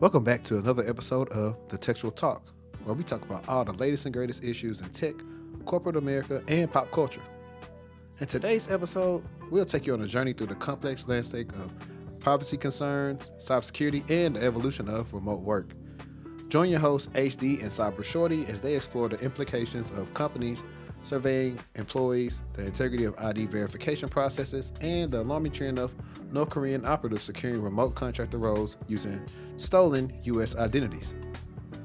Welcome back to another episode of the TechTual Talk, where we talk about all the latest and greatest issues in tech, corporate America, and pop culture. In today's episode, we'll take you on a journey through the complex landscape of privacy concerns, cybersecurity, and the evolution of remote work. Join your hosts HD and Cybershortiee as they explore the implications of companies surveying employees, the integrity of ID verification processes, and the alarming trend of North Korean operatives securing remote contractor roles using stolen U.S. identities.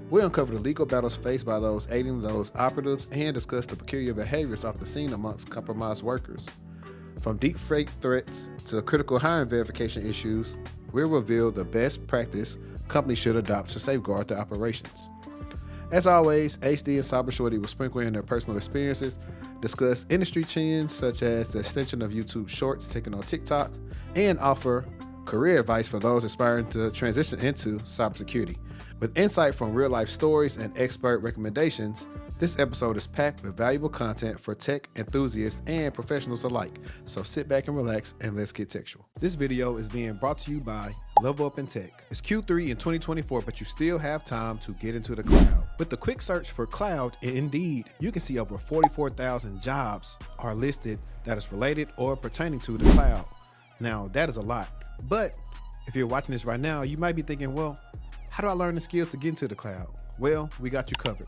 We'll uncover the legal battles faced by those aiding those operatives and discuss the peculiar behaviors often seen amongst compromised workers. From deep fake threats to critical hiring verification issues, we'll reveal the best practice companies should adopt to safeguard their operations. As always, HD and Cybershortiee will sprinkle in their personal experiences, discuss industry trends such as the extension of YouTube Shorts taken on TikTok, and offer career advice for those aspiring to transition into cybersecurity. With insight from real-life stories and expert recommendations, this episode is packed with valuable content for tech enthusiasts and professionals alike. So sit back and relax, and let's get textual. This video is being brought to you by Level Up in Tech. It's Q3 in 2024, but you still have time to get into the cloud. With the quick search for cloud in Indeed, you can see over 44,000 jobs are listed that is related or pertaining to the cloud. Now, that is a lot, but if you're watching this right now, you might be thinking, well, how do I learn the skills to get into the cloud? Well, we got you covered.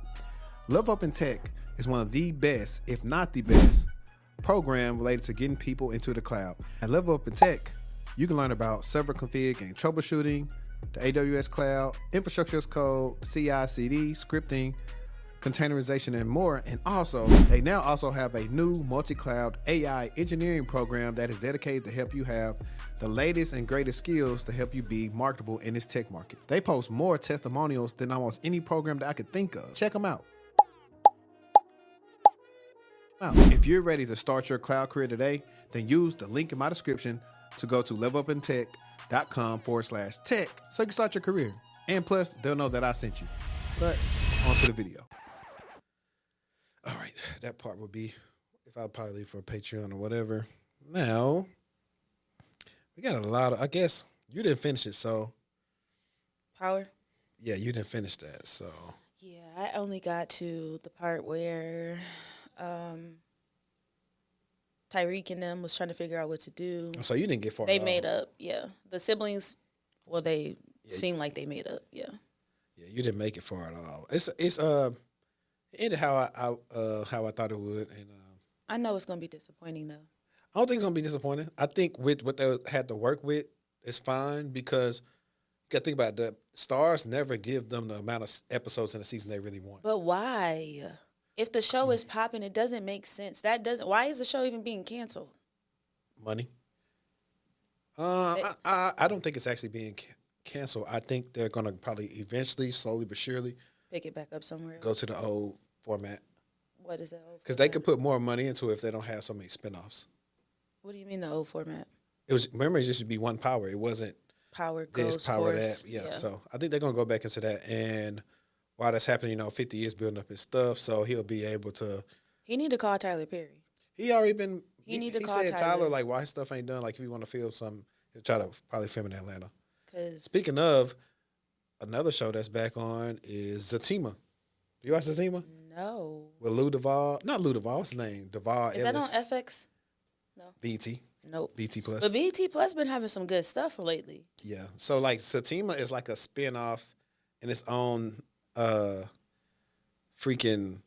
Level Up in Tech is one of the best, if not the best, program related to getting people into the cloud. At Level Up in Tech, you can learn about server config and troubleshooting, the AWS cloud, infrastructure as code, CI/CD, scripting, containerization, and more. And also, they now also have a new multi-cloud AI engineering program that is dedicated to help you have the latest and greatest skills to help you be marketable in this tech market. They post more testimonials than almost any program that I could think of. Check them out. Now, if you're ready to start your cloud career today, then use the link in my description to go to levelupintech.com/tech so you can start your career. And plus, they'll know that I sent you. But on to the video. All right, that part would be if I'll probably leave for Patreon or whatever. Now, we got a lot of, I guess you didn't finish it, so. Power? Yeah, you didn't finish that, so. Yeah, I only got to the part where Tyreek and them was trying to figure out what to do. So you didn't get far. They made up, yeah. The siblings, well, they seemed like they made up, yeah. Yeah, you didn't make it far at all. It ended how I thought it would, and I know it's gonna be disappointing though. I don't think it's gonna be disappointing. I think with what they had to work with, it's fine because you got to think about it, the stars never give them the amount of episodes in the season they really want. But why? If the show is popping, it doesn't make sense. Why is the show even being canceled? Money. I don't think it's actually being canceled. I think they're gonna probably eventually, slowly but surely, pick it back up somewhere else. Go to the old format. What is that old? Because they could put more money into it if they don't have so many spinoffs. What do you mean the old format? Remember, it used to be one power. It wasn't power, this power, force. that. Yeah, so I think they're gonna go back into that. And while that's happening, 50 years building up his stuff, so he'll be able to. He need to call Tyler Perry. He already been. He said Tyler, like, why his stuff ain't done. Like, if you want to film something, he'll try to probably film in Atlanta. Speaking of, another show that's back on is Zatima. Do you watch Zatima? No. With Lou Duvall. Not Lou Duvall. What's his name? Duvall Is Ellis. that on FX? No. BT. Nope. BT Plus. But BT Plus been having some good stuff lately. Yeah. So, like, Zatima is like a spinoff in its own freaking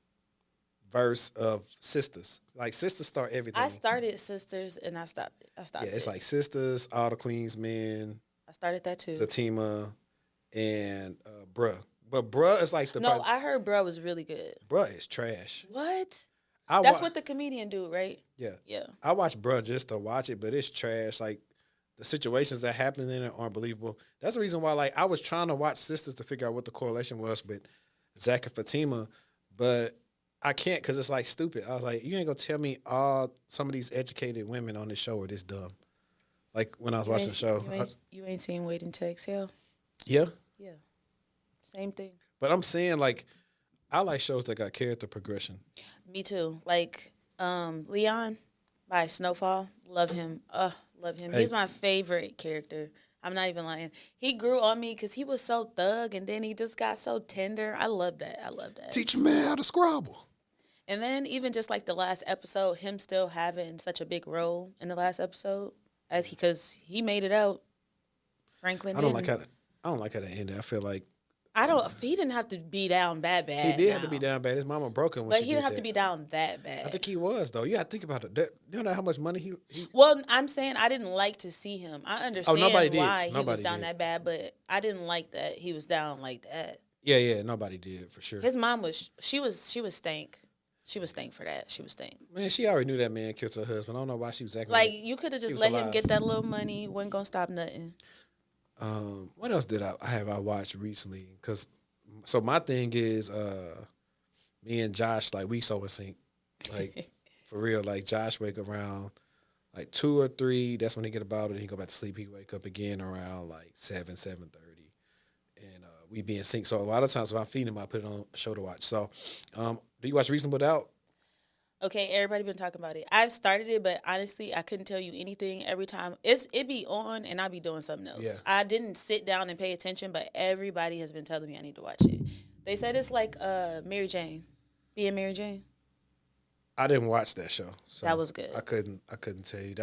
verse of Sisters. Like, Sisters start everything. I started Sisters and I stopped it. Yeah, it's like Sisters, All the Queen's Men. I started that too. Zatima and Bruh. But Bruh is like the... No, I heard Bruh was really good. Bruh is trash. What? That's what the comedian do, right? Yeah. Yeah. I watch Bruh just to watch it, but it's trash. Like, the situations that happen in it aren't believable. That's the reason why, like, I was trying to watch Sisters to figure out what the correlation was with Zach and Fatima, but I can't because it's, like, stupid. I was like, you ain't going to tell me some of these educated women on this show are this dumb. Like, when I was watching the show. You ain't seen Waiting to Exhale? Yeah. Yeah. Same thing. But I'm saying, like, I like shows that got character progression. Me too. Like, Leon by Snowfall. Love him. Love him. He's my favorite character I'm not even lying. He grew on me because he was so thug, and then he just got so tender. I love that. I love that. Teach a man how to scrabble. And then even just like the last episode, him still having such a big role in the last episode, because he made it out. Franklin I don't didn't. like how the, I don't like how it ended. I feel like I don't. He didn't have to be down that bad. he did have now. to be down bad. His mama broke him when But she he didn't did have that. to be down that bad. I think he was though. Yeah, think about it. You know how much money he Well, I'm saying I didn't like to see him. I understand nobody did. why he was Nobody down did. that bad, but I didn't like that he was down like that. Yeah, nobody did for sure. His mom was stank. She was stank for that. She was stank. Man, she already knew that man killed her husband. I don't know why she was acting Like you could have he just was let him alive. get that little money. Wasn't gonna stop nothing. What else did I watched recently? Because so my thing is me and Josh, like we so in sync. Like for real, like Josh wake around like 2 or 3, that's when he get about it, he go back to sleep. He wake up again around like 7:30. And we be in sync. So a lot of times if I'm feeding him, I put it on a show to watch. So do you watch Reasonable Doubt? Okay, everybody been talking about it. I've started it, but honestly, I couldn't tell you anything. Every time it be on, and I be doing something else. Yeah. I didn't sit down and pay attention, but everybody has been telling me I need to watch it. They said it's like Mary Jane, being Mary Jane. I didn't watch that show. So That was good. I couldn't tell you.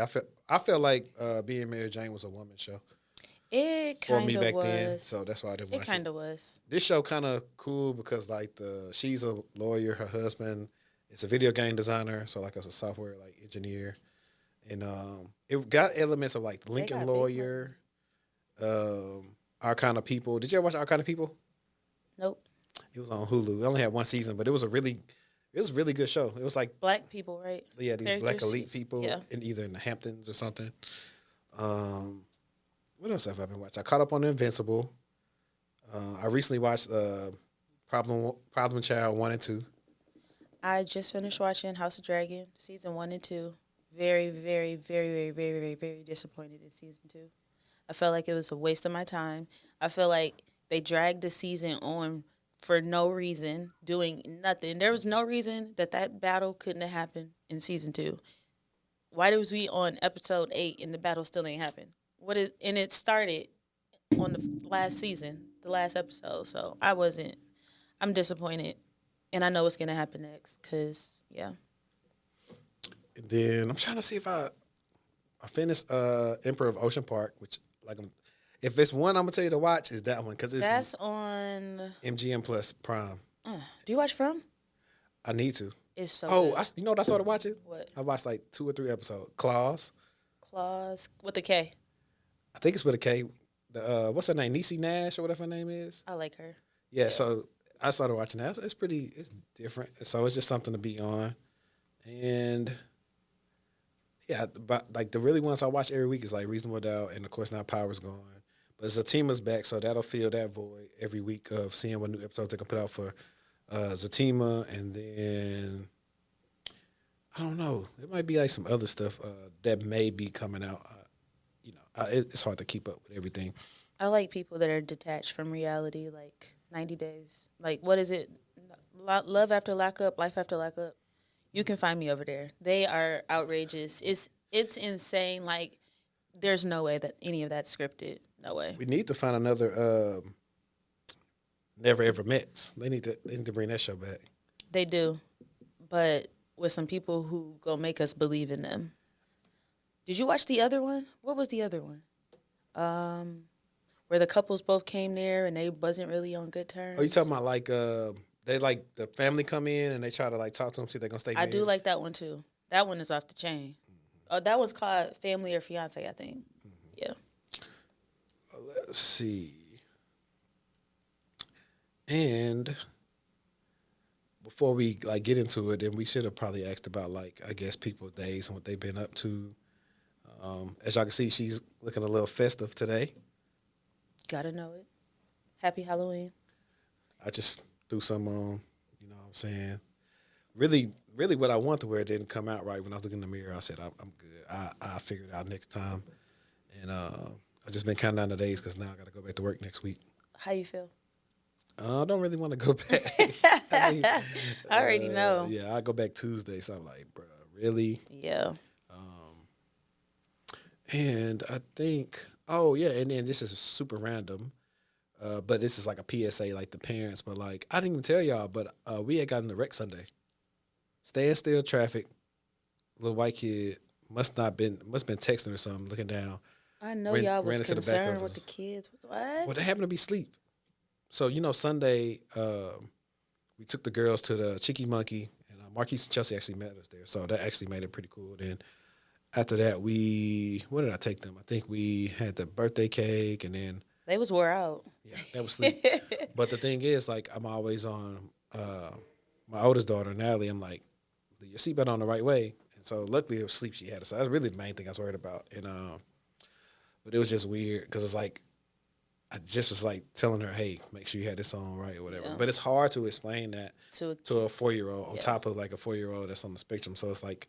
I felt like Being Mary Jane was a woman's show It for kind me of back was. then. So that's why I didn't watch It kind of was. This show kind of cool because like she's a lawyer, her husband is a video game designer, so like as a software like engineer, and it got elements of like Lincoln got Lawyer, Our Kind of People. Did you ever watch Our Kind of People? Nope. It was on Hulu. It only had one season, but it was a really good show. It was like Black people, right? these black Characters? elite people Yeah. in either in the Hamptons or something. What else have I been watching? I caught up on Invincible. I recently watched Problem Child 1 and 2. I just finished watching House of Dragon season 1 and 2. Very, very, very, very, very, very, very disappointed in season 2. I felt like it was a waste of my time. I feel like they dragged the season on for no reason, doing nothing. There was no reason that battle couldn't have happened in season 2. Why was we on episode 8 and the battle still ain't happened? And it started on the last season, the last episode. So I'm disappointed. And I know what's going to happen next because, yeah. And then I'm trying to see if I finished Emperor of Ocean Park, which like if it's one I'm gonna tell you to watch is that one because it's That's on MGM Plus Prime. Do you watch From? I need to. It's so Oh, good. you know what I started watching? What? I watched like 2 or 3 episodes. Claws. Claws with the K. I think it's with a K. What's her name? Niecy Nash or whatever her name is. I like her. Yeah. So I started watching that. It's different. So it's just something to be on. And yeah, but like the really ones I watch every week is like Reasonable Doubt, and of course now Power's gone. But Zatima's back, so that'll fill that void every week of seeing what new episodes they can put out for Zatima, and then I don't know. There might be like some other stuff that may be coming out. It's hard to keep up with everything. I like people that are detached from reality, like 90 Days. Like, what is it? Love After Lockup, Life After Lockup. You can find me over there. They are outrageous. It's insane. Like, there's no way that any of that's scripted. No way. We need to find another Never Ever Mets. They need to bring that show back. They do, but with some people who go make us believe in them. Did you watch the other one? What was the other one? Where the couples both came there and they wasn't really on good terms. Oh, you talking about like they like the family come in and they try to like talk to them, see if they're gonna stay I married? do like that one too. That one is off the chain. Oh, that one's called Family or Fiance, I think. Yeah. Let's see. And before we like get into it, then we should have probably asked about like I guess people's days and what they've been up to. As y'all can see, she's looking a little festive today. Gotta know it. Happy Halloween. I just threw some on, you know what I'm saying? Really what I want to wear didn't come out right. When I was looking in the mirror, I said, I'm good. I figure it out next time. And I've just been counting down the days because now I got to go back to work next week. How you feel? I don't really want to go back. I already know. Yeah, I go back Tuesday. So I'm like, bro, really? Yeah. And I think Oh yeah, and then this is super random. But this is like a PSA, like the parents. But like, I didn't even tell y'all, but we had gotten the wreck Sunday. Standstill traffic. Little white kid must been texting or something, looking down. I know Ran y'all was ran into the back of concerned with the us. kids. Well, What? they happened to be asleep. So Sunday, we took the girls to the Cheeky Monkey, and Marquise and Chelsea actually met us there. So that actually made it pretty cool. Then after that, where did I take them? I think we had the birthday cake, and then They was wore out. yeah, that was sleep. But the thing is, like, I'm always on my oldest daughter, Natalie. I'm like, leave your seatbelt on the right way. And so luckily it was sleep she had. So that's really the main thing I was worried about. And but it was just weird because it's like I just was like telling her, hey, make sure you had this on right or whatever. Yeah. But it's hard to explain that To to a 4-year-old on Yeah. top of like a 4-year-old that's on the spectrum. So it's like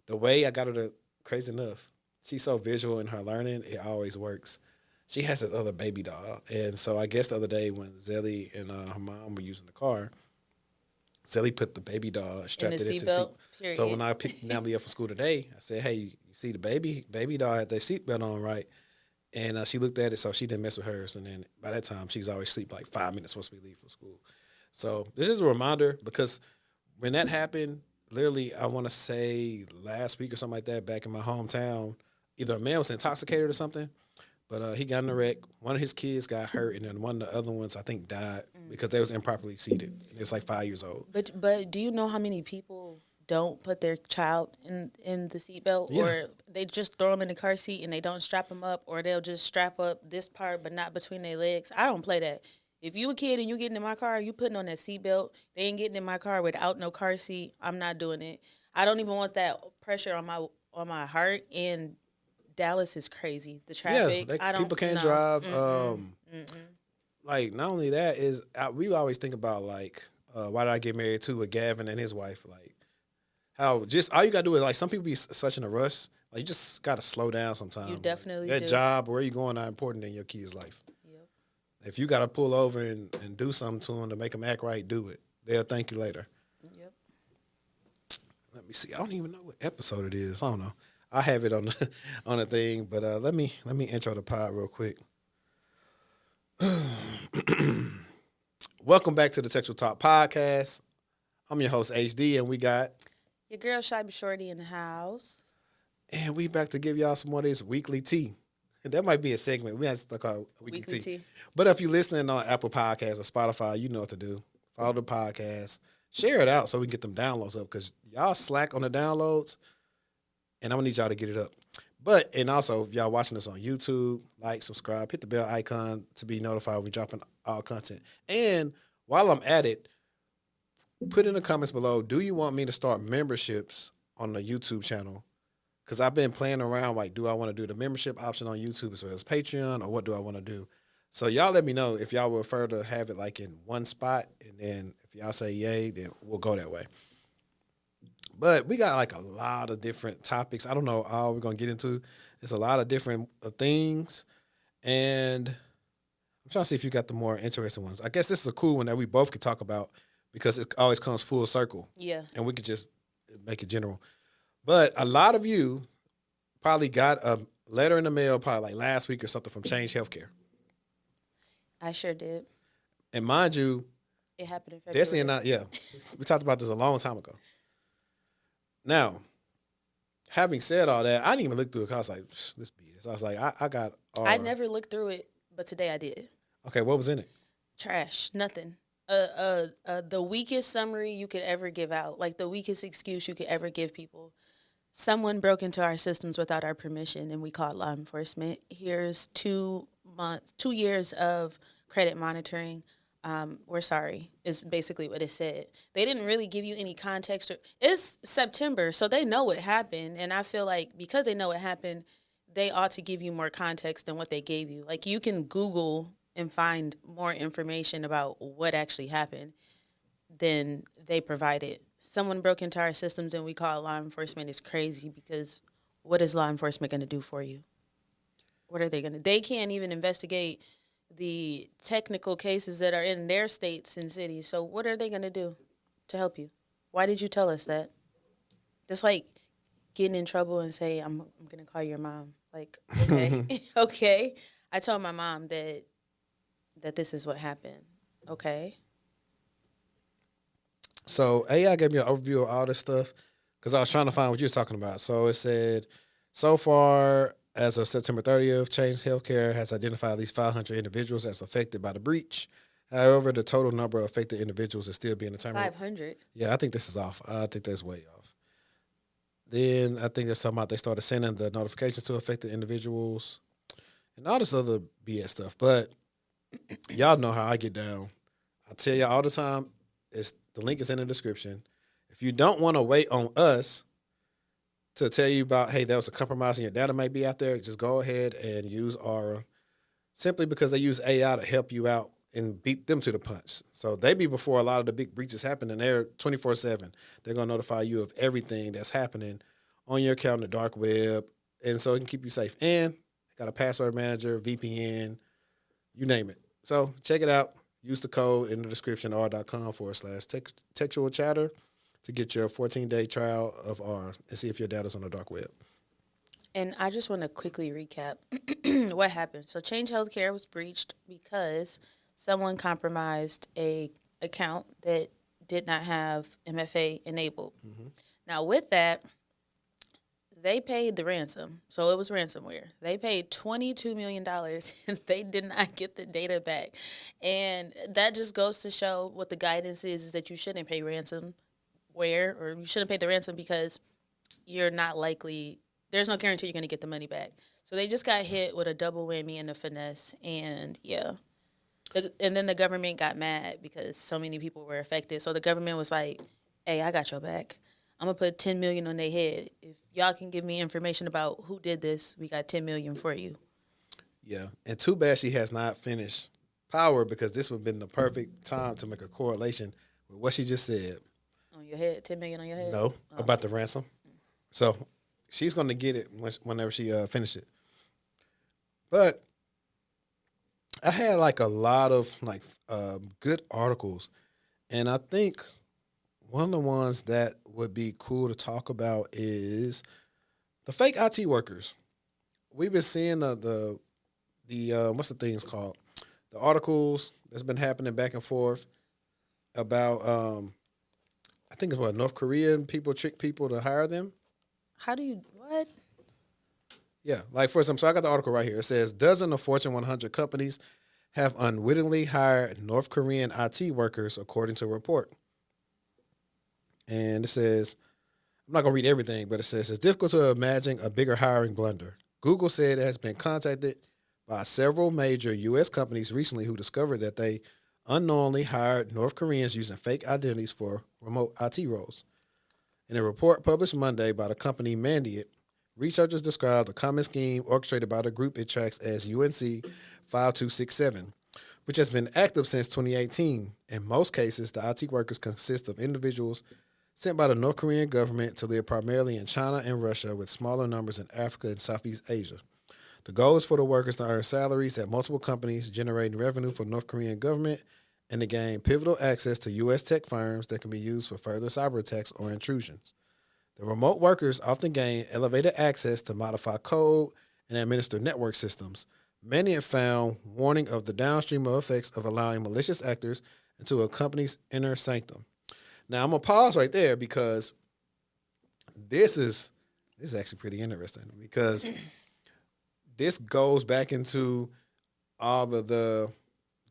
the way I got her to crazy enough. She's so visual in her learning, it always works. She has this other baby doll. And so I guess the other day when Zelly and her mom were using the car, Zelly put the baby doll and strapped the it into the seat. seatbelt, period. So when I picked Natalie up for school today, I said, hey, you see the baby doll had their seatbelt on, right? And she looked at it, so she didn't mess with hers. And then by that time, she's always asleep like 5 minutes once we leave from school. So this is a reminder because when that happened, literally, I want to say last week or something like that, back in my hometown, either a man was intoxicated or something, but he got in a wreck. One of his kids got hurt, and then one of the other ones, I think, died because they was improperly seated. And it was like 5 years old. But do you know how many people don't put their child in the seatbelt, Yeah. or they just throw them in the car seat and they don't strap them up, or they'll just strap up this part but not between their legs? I don't play that. If you a kid and you getting in my car, you putting on that seatbelt. They ain't getting in my car without no car seat. I'm not doing it. I don't even want that pressure on my heart. And Dallas is crazy. The traffic. I don't. People can't no. drive. Like not only that is we always think about like why did I get married to with Gavin and his wife? Like how just all you gotta do is like some people be such in a rush. Like you just gotta slow down sometimes. You definitely that do. job where you going are important in your kid's life. Yep. If you gotta pull over and do something to them to make them act right, do it. They'll thank you later. Yep. Let me see. I don't even know what episode it is. I don't know. I have it on the on the thing, but let me intro the pod real quick. Welcome back to the TechTual Talk podcast. I'm your host HD, and we got Your girl Cybershortiee in the house. and we back to give y'all some more of this weekly tea. That might be a segment. We have to call it weekly tea. But if you're listening on Apple Podcasts or Spotify, you know what to do. Follow the podcast, share it out so we can get them downloads up because y'all slack on the downloads. And I'm gonna need y'all to get it up. But and also if y'all watching us on YouTube, like, subscribe, hit the bell icon to be notified when we dropping all content. And while I'm at it, put in the comments below, do you want me to start memberships on the YouTube channel? Because I've been playing around, like, do I want to do the membership option on YouTube as well as Patreon, or what do I want to do? So y'all let me know if y'all would prefer to have it like in one spot, and then if y'all say yay, then we'll go that way. But we got like a lot of different topics. I don't know all we're gonna get into. It's a lot of different things, and I'm trying to see if you got the more interesting ones. I guess this is a cool one that we both could talk about because it always comes full circle. Yeah. And we could just make it general. But a lot of you probably got a letter in the mail probably like last week or something from Change Healthcare. I sure did. And mind you, It happened in they're February. saying not, yeah, we talked about this a long time ago. Now, having said all that, I didn't even look through it because I was like, let's be this. I was like, I got all. I never looked through it, but today I did. Okay, what was in it? Trash. Nothing. The weakest summary you could ever give out, like the weakest excuse you could ever give people. Someone broke into our systems without our permission, and we called law enforcement. Here's 2 years of credit monitoring. We're sorry, is basically what it said. They didn't really give you any context. It's September, so they know what happened. And I feel like because they know what happened, they ought to give you more context than what they gave you. Like you can Google and find more information about what actually happened than they provided. Someone broke into our systems and we called law enforcement is crazy because what is law enforcement going to do for you? What are they going to? They can't even investigate the technical cases that are in their states and cities. So what are they going to do to help you? Why did you tell us that? Just like getting in trouble and say, I'm going to call your mom. Like, okay, okay. I told my mom that this is what happened. Okay. So AI gave me an overview of all this stuff because I was trying to find what you were talking about. So it said, so far as of September 30th, Change Healthcare has identified at least 500 individuals as affected by the breach. However, the total number of affected individuals is still being determined. 500. Yeah, I think this is off. I think that's way off. Then I think there's something about they started sending the notifications to affected individuals and all this other BS stuff. But y'all know how I get down. I tell y'all all the time, the link is in the description. If you don't want to wait on us to tell you about, hey, there was a compromise and your data may be out there, just go ahead and use Aura. Simply because they use AI to help you out and beat them to the punch. So they be before a lot of the big breaches happen, and they're 24/7. They're gonna notify you of everything that's happening on your account in the dark web, and so it can keep you safe. And they got a password manager, VPN, you name it. So check it out. Use the code in the description, r.com/textual chatter to get your 14-day trial of R and see if your data's on the dark web. And I just want to quickly recap what happened. So Change Healthcare was breached because someone compromised a account that did not have MFA enabled. Mm-hmm. Now with that, they paid the ransom. So it was ransomware. They paid $22 million and they did not get the data back. And that just goes to show what the guidance is that you shouldn't pay ransomware, or you shouldn't pay the ransom because you're not likely, there's no guarantee you're going to get the money back. So they just got hit with a double whammy and a finesse. And yeah. And then the government got mad because so many people were affected. So the government was like, hey, I got your back. I'm going to put $10 million on their head. If y'all can give me information about who did this, we got $10 million for you. Yeah. And too bad she has not finished Power, because this would have been the perfect time to make a correlation with what she just said. On your head? $10 million on your head? No, about the ransom. So she's going to get it whenever she finishes it. But I had like a lot of like good articles. And I think one of the ones that would be cool to talk about is the fake IT workers. We've been seeing the what's the things called? The articles that's been happening back and forth about I think it's what, North Korean people trick people to hire them. How do you, what? Yeah, like for example, so I got the article right here. It says dozens of Fortune 100 companies have unwittingly hired North Korean IT workers, according to a report. And it says, I'm not going to read everything, but it says, it's difficult to imagine a bigger hiring blunder. Google said it has been contacted by several major U.S. companies recently who discovered that they unknowingly hired North Koreans using fake identities for remote IT roles. In a report published Monday by the company Mandiant, researchers described a common scheme orchestrated by the group it tracks as UNC 5267, which has been active since 2018. In most cases, the IT workers consist of individuals sent by the North Korean government to live primarily in China and Russia, with smaller numbers in Africa and Southeast Asia. The goal is for the workers to earn salaries at multiple companies, generating revenue for the North Korean government, and to gain pivotal access to U.S. tech firms that can be used for further cyber attacks or intrusions. The remote workers often gain elevated access to modify code and administer network systems. Many have found warning of the downstream effects of allowing malicious actors into a company's inner sanctum. Now, I'm going to pause right there because this is actually pretty interesting, because this goes back into all the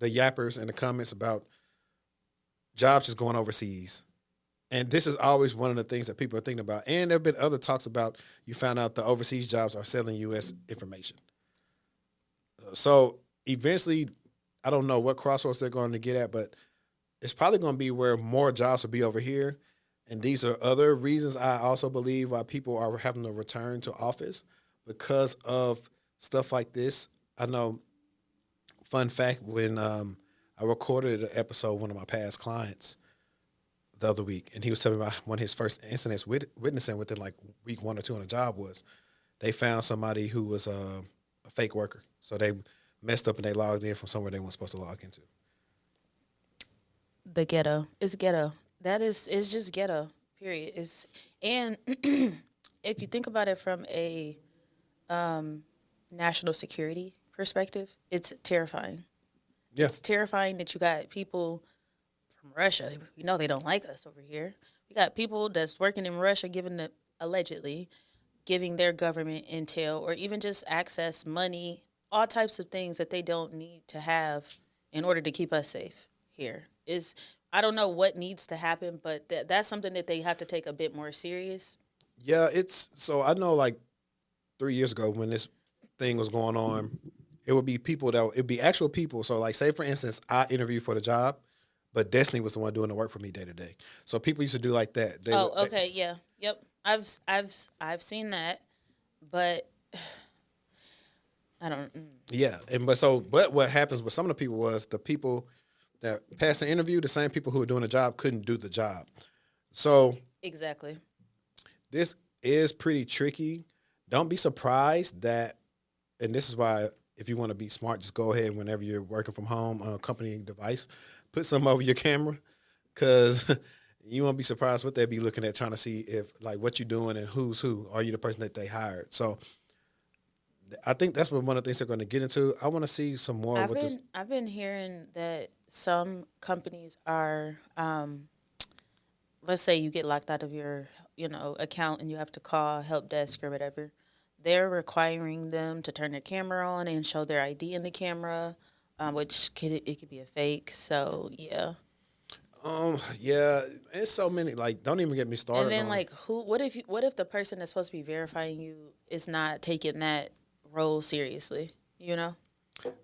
yappers in the comments about jobs just going overseas. And this is always one of the things that people are thinking about. And there have been other talks about, you found out the overseas jobs are selling U.S. information. So eventually, I don't know what crossroads they're going to get at, but it's probably going to be where more jobs will be over here. And these are other reasons I also believe why people are having to return to office, because of stuff like this. I know, fun fact, when I recorded an episode with one of my past clients the other week, and he was telling me about one of his first incidents witnessing within like week 1 or 2 on the job was they found somebody who was a fake worker. So they messed up and they logged in from somewhere they weren't supposed to log into. The ghetto. It's ghetto. It's just ghetto, period. And if you think about it from a national security perspective, it's terrifying. Yeah. It's terrifying that you got people from Russia. You know they don't like us over here. We got people that's working in Russia allegedly giving their government intel or even just access, money, all types of things that they don't need to have in order to keep us safe here. Is I don't know what needs to happen, but that's something that they have to take a bit more serious. Yeah, it's so I know like 3 years ago when this thing was going on, it would be people it'd be actual people. So like say for instance, I interviewed for the job, but Destiny was the one doing the work for me day to day. So people used to do like that. Okay, yeah, yep. I've seen that, but I don't. Yeah, but what happens with some of the people was the people that passed the interview, the same people who were doing the job couldn't do the job. So Exactly. this is pretty tricky. Don't be surprised that, and this is why if you want to be smart, just go ahead whenever you're working from home on a company device, put something over your camera, because you won't be surprised what they'll be looking at, trying to see if like what you're doing and who's who. Are you the person that they hired? So I think that's what one of the things they're going to get into. I want to see some more with this. I've been hearing that some companies are, let's say you get locked out of your account and you have to call help desk or whatever. They're requiring them to turn their camera on and show their ID in the camera, which could be a fake. So yeah. Yeah, it's so many. Like, don't even get me started. And then like, what if the person that's supposed to be verifying you is not taking that role seriously? You know.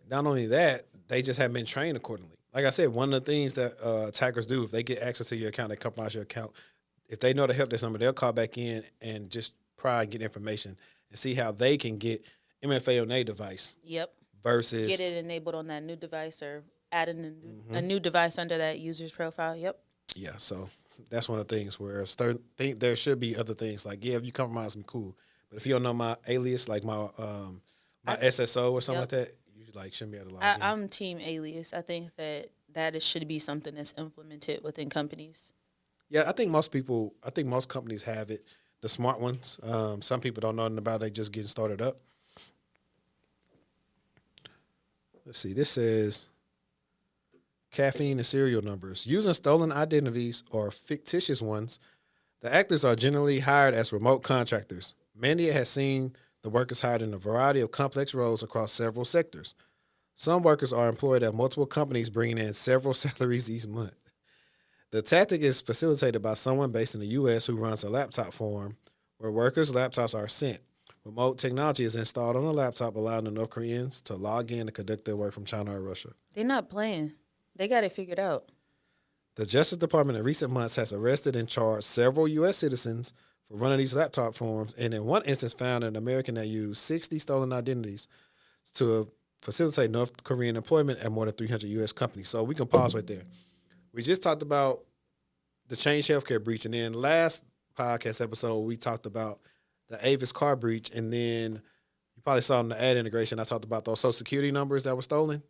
Not only that, they just haven't been trained accordingly. Like I said, one of the things that attackers do, if they get access to your account, they compromise your account. If they know the help desk number, they'll call back in and just try and get information and see how they can get MFA on their device. Yep. Versus get it enabled on that new device or adding a new device under that user's profile. Yep. Yeah, so that's one of the things where there should be other things like, yeah, if you compromise me, cool. But if you don't know my alias, like my SSO or something like that, you like shouldn't be able to log in. I'm team alias. I think that should be something that's implemented within companies. Yeah, I think most companies have it. The smart ones. Some people don't know nothing about it. They just getting started up. Let's see. This says caffeine and serial numbers. Using stolen identities or fictitious ones, the actors are generally hired as remote contractors. Mandia has seen the workers hired in a variety of complex roles across several sectors. Some workers are employed at multiple companies, bringing in several salaries each month. The tactic is facilitated by someone based in the U.S. who runs a laptop forum where workers' laptops are sent. Remote technology is installed on a laptop, allowing the North Koreans to log in and conduct their work from China or Russia. They're not playing. They got it figured out. The Justice Department in recent months has arrested and charged several U.S. citizens for running these laptop forums, and in one instance found an American that used 60 stolen identities to facilitate North Korean employment at more than 300 U.S. companies. So we can pause right there. We just talked about the Change Healthcare breach, and then last podcast episode we talked about the Avis car breach, and then you probably saw in the ad integration I talked about those Social Security numbers that were stolen.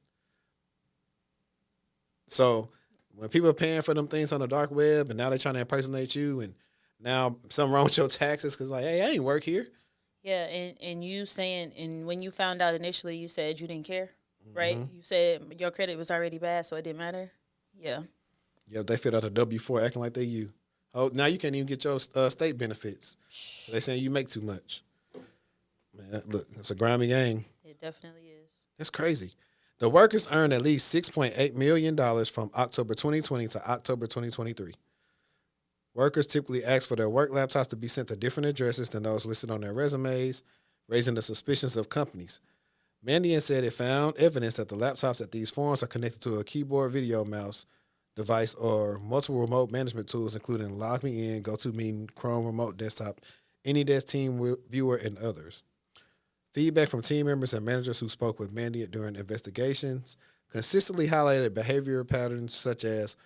So when people are paying for them things on the dark web, and now they're trying to impersonate you, and now something wrong with your taxes because like, hey, I ain't work here. Yeah, and you saying, and when you found out initially, you said you didn't care, right? You said your credit was already bad, so it didn't matter. Yeah. Yeah, they filled out a W-4 acting like they you. Oh, now you can't even get your state benefits. They saying you make too much. Man, look, it's a grimy game. It definitely is. That's crazy. The workers earned at least $6.8 million from October 2020 to October 2023. Workers typically ask for their work laptops to be sent to different addresses than those listed on their resumes, raising the suspicions of companies. Mandian said it found evidence that the laptops at these forums are connected to a keyboard, video, mouse device, or multiple remote management tools, including LogMeIn, GoToMeeting, Chrome Remote Desktop, AnyDesk Team Viewer, and others. Feedback from team members and managers who spoke with Mandiant during investigations consistently highlighted behavioral patterns such as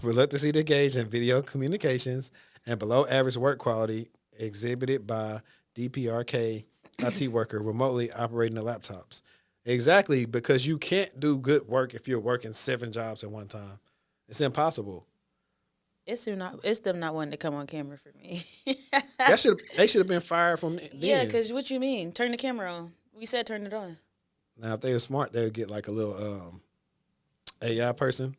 reluctancy to engage in video communications and below average work quality exhibited by DPRK IT worker remotely operating the laptops. Exactly, because you can't do good work if you're working 7 jobs at one time. It's impossible. It's them not wanting to come on camera for me. They should have been fired from then. Yeah, because what you mean? Turn the camera on. We said turn it on. Now, if they were smart, they would get like a little AI person.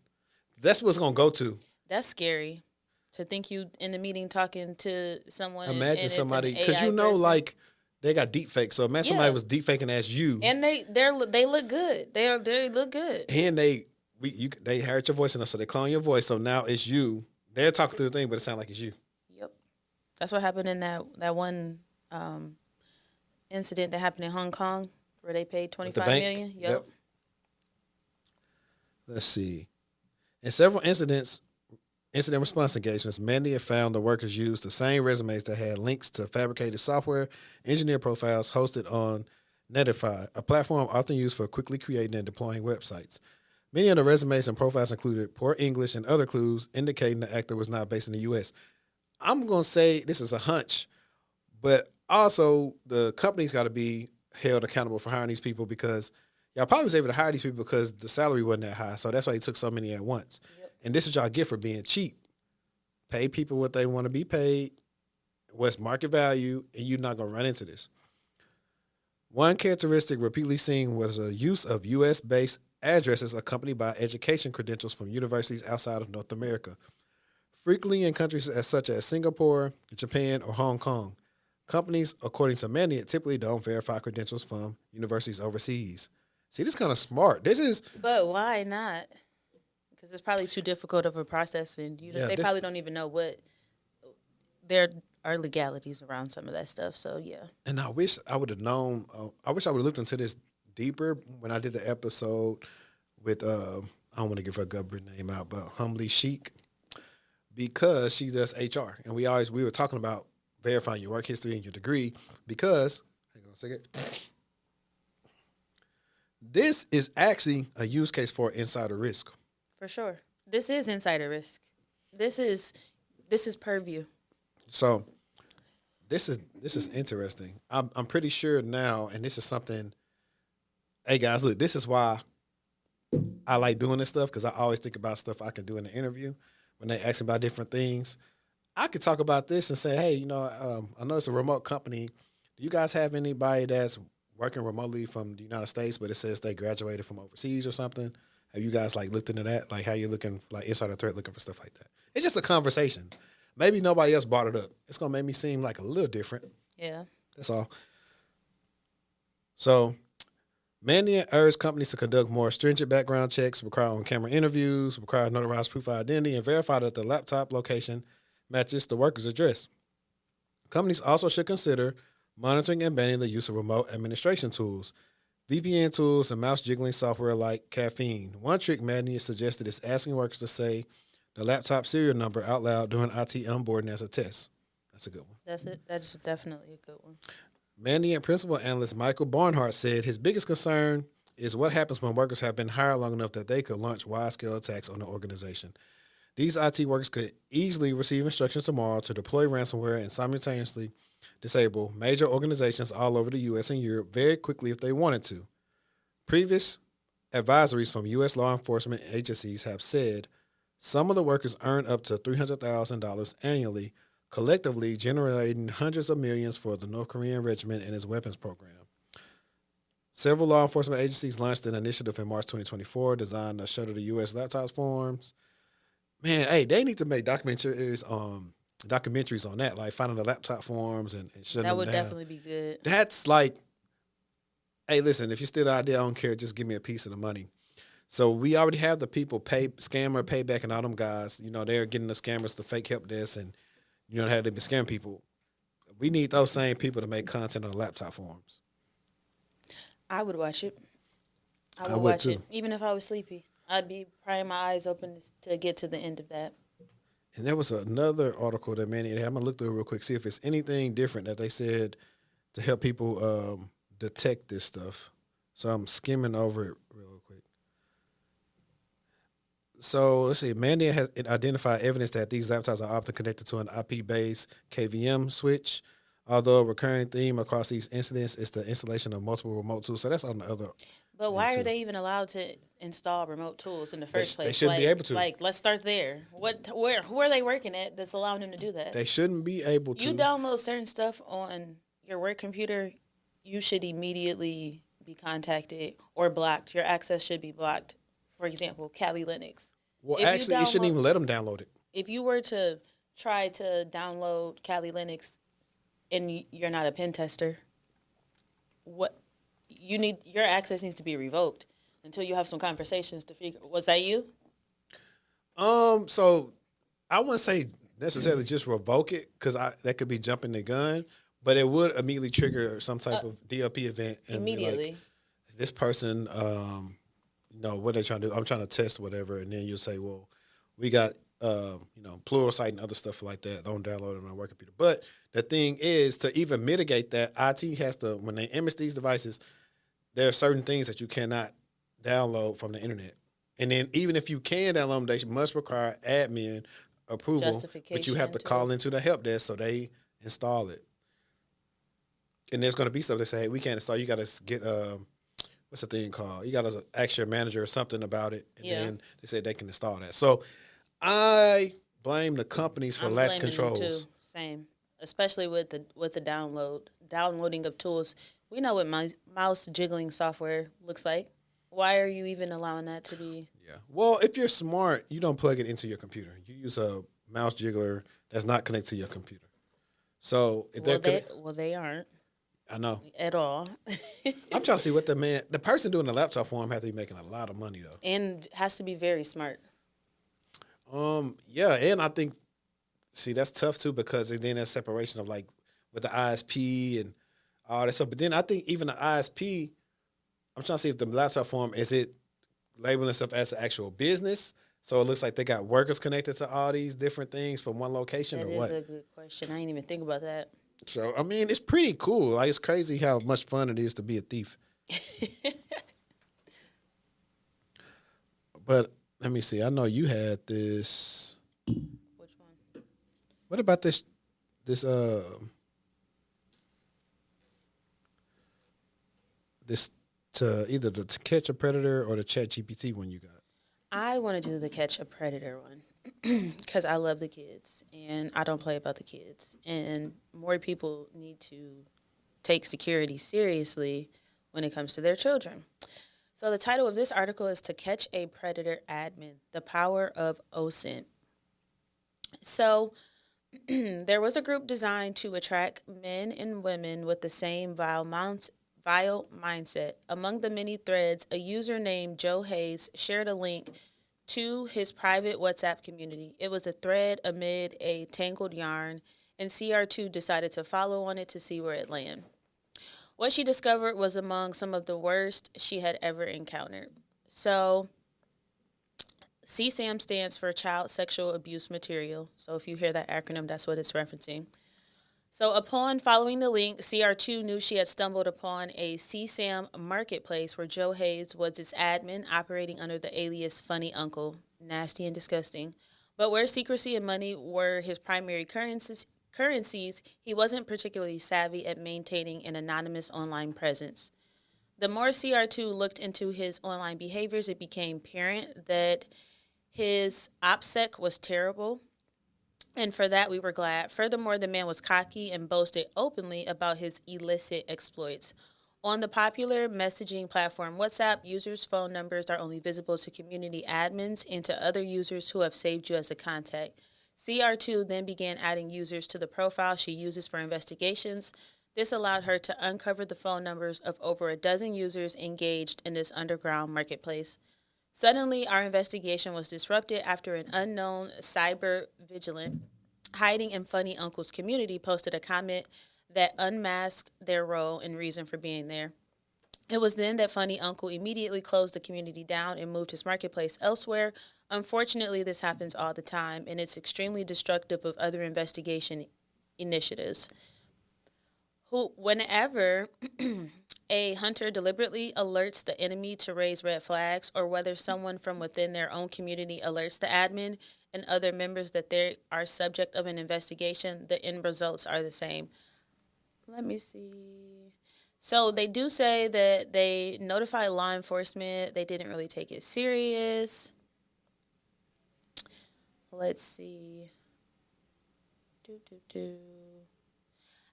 That's what's gonna go to. That's scary. To think you in the meeting talking to someone. Imagine and somebody, because because like they got deep fakes. So imagine somebody was deep faking as you, and they look good. They look good. And they heard your voice enough, so they clone your voice. So now it's you. They're talking through the thing, but it sounds like it's you. Yep, that's what happened in that one incident that happened in Hong Kong where they paid $25 million. Yep. Let's see. In several incident response engagements, Mandy had found the workers used the same resumes that had links to fabricated software engineer profiles hosted on Netify, a platform often used for quickly creating and deploying websites. Many of the resumes and profiles included poor English and other clues indicating the actor was not based in the U.S. I'm going to say this is a hunch, but also the company's got to be held accountable for hiring these people because y'all probably was able to hire these people because the salary wasn't that high. So that's why he took so many at once. Yep. And this is what y'all get for being cheap. Pay people what they want to be paid, what's market value, and you're not going to run into this. One characteristic repeatedly seen was the use of U.S.-based addresses accompanied by education credentials from universities outside of North America, frequently in countries such as Singapore, Japan, or Hong Kong. Companies, according to Mandy, typically don't verify credentials from universities overseas. See, this is kind of smart. But why not? Because it's probably too difficult of a process, and they probably don't even know what there are legalities around some of that stuff. So yeah. And I wish I would have known. I wish I would have looked into this deeper when I did the episode with. I don't want to give her government name out, but Humbly Chic, because she does HR, and we were talking about verifying your work history and your degree because. Hang on a second. This is actually a use case for insider risk. For sure. This is insider risk. This is purview. So this is interesting. I'm pretty sure now, and this is something. Hey guys, look, this is why I like doing this stuff because I always think about stuff I can do in the interview when they ask me about different things. I could talk about this and say, hey, I know it's a remote company. Do you guys have anybody that's working remotely from the United States, but it says they graduated from overseas or something? Have you guys looked into that? How you're looking insider threat, looking for stuff like that? It's just a conversation. Maybe nobody else brought it up. It's gonna make me seem like a little different. Yeah, that's all. So, Mandy urged companies to conduct more stringent background checks, require on-camera interviews, require notarized proof of identity, and verify that the laptop location matches the worker's address. Companies also should consider monitoring and banning the use of remote administration tools, VPN tools, and mouse jiggling software like Caffeine. One trick Mandy suggested is asking workers to say the laptop serial number out loud during IT onboarding as a test. That's a good one. That's it. That's definitely a good one. Mandy and principal analyst Michael Barnhart said his biggest concern is what happens when workers have been hired long enough that they could launch wide-scale attacks on the organization. These IT workers could easily receive instructions tomorrow to deploy ransomware and simultaneously disable major organizations all over the U.S. and Europe very quickly if they wanted to. Previous advisories from U.S. law enforcement agencies have said some of the workers earn up to $300,000 annually, collectively generating hundreds of millions for the North Korean regiment and its weapons program. Several law enforcement agencies launched an initiative in March 2024 designed to shutter the U.S. laptop forms. Man, hey, they need to make documentaries on that, finding the laptop forms and shutting them down. That would definitely be good. That's hey, listen, if you're still out there, I don't care. Just give me a piece of the money. So we already have the people scammer, payback, and all them guys. They're getting the scammers, the fake help desk, and how they've been scamming people. We need those same people to make content on the laptop forums. I would watch it. I would watch it, even if I was sleepy. I'd be prying my eyes open to get to the end of that. And there was another article that Manny had. I'm going to look through it real quick, see if it's anything different that they said to help people detect this stuff. So I'm skimming over it real quick. So let's see. Mandy has identified evidence that these laptops are often connected to an IP-based KVM switch. Although a recurring theme across these incidents is the installation of multiple remote tools. So that's on the other. But why are they even allowed to install remote tools in the first place? They shouldn't be able to. Let's start there. Who are they working at that's allowing them to do that? They shouldn't be able to. You download certain stuff on your work computer you should immediately be contacted or blocked. Your access should be blocked. For example, Kali Linux. Well, If you actually, it shouldn't download, even let them download it. if you were to try to download Kali Linux and you're not a pen tester, what your access needs to be revoked until you have some conversations to figure. Was that you? So I wouldn't say necessarily just revoke it because that could be jumping the gun, but it would immediately trigger some type of DLP event and be Immediately. like, this person, what they're trying to do. I'm trying to test whatever, and then you'll say, well, we got Pluralsight and other stuff like that. Don't download it on my work computer. But the thing is, to even mitigate that, IT has to, when they image these devices, there are certain things that you cannot download from the internet. And then even if you can download them, they must require admin approval, but you have to call into the help desk so they install it. And there's going to be stuff that say, hey, we can't install. You got to get what's the thing called? You got to ask your manager or something about it, and then they say they can install that. So I blame the companies for less controls. Them too. Same, especially with the downloading of tools. We know what mouse jiggling software looks like. Why are you even allowing that to be? Yeah. Well, if you're smart, you don't plug it into your computer. You use a mouse jiggler that's not connected to your computer. So if they aren't. I know. At all. I'm trying to see what the person doing the laptop for him has to be making a lot of money though. And has to be very smart. Yeah, and I think that's tough too because then there's separation of like with the ISP and all that stuff. But then I think even the ISP, I'm trying to see if the laptop form is it labeling stuff as an actual business. So it looks like they got workers connected to all these different things from one location or what? That is a good question. I didn't even think about that. So, I mean, it's pretty cool. Like, it's crazy how much fun it is to be a thief. But let me see. I know you had this. Which one? What about this to either to catch a predator or the ChatGPT one you got? I want to do the catch a predator one because I love the kids and I don't play about the kids. And more people need to take security seriously when it comes to their children. So the title of this article is To Catch a Predator Admin, The Power of OSINT. So there was a group designed to attract men and women with the same vile mindset. Among the many threads, a user named Joe Hayes shared a link to his private WhatsApp community. It was a thread amid a tangled yarn, and CR2 decided to follow on it to see where it landed. What she discovered was among some of the worst she had ever encountered. So, CSAM stands for Child Sexual Abuse Material. So if you hear that acronym, that's what it's referencing. So upon following the link, CR2 knew she had stumbled upon a CSAM marketplace where Joe Hayes was its admin, operating under the alias Funny Uncle. Nasty and disgusting. But where secrecy and money were his primary currencies, he wasn't particularly savvy at maintaining an anonymous online presence. The more CR2 looked into his online behaviors, it became apparent that his OPSEC was terrible. And for that, we were glad. Furthermore, the man was cocky and boasted openly about his illicit exploits. On the popular messaging platform WhatsApp, users' phone numbers are only visible to community admins and to other users who have saved you as a contact. CR2 then began adding users to the profile she uses for investigations. This allowed her to uncover the phone numbers of over a dozen users engaged in this underground marketplace. Suddenly, our investigation was disrupted after an unknown cyber vigilant hiding in Funny Uncle's community posted a comment that unmasked their role and reason for being there. It was then that Funny Uncle immediately closed the community down and moved his marketplace elsewhere. Unfortunately, this happens all the time, and it's extremely destructive of other investigation initiatives. Whenever a hunter deliberately alerts the enemy to raise red flags, or whether someone from within their own community alerts the admin and other members that they are subject of an investigation, the end results are the same. Let me see. So they do say that they notified law enforcement. They didn't really take it serious. Let's see.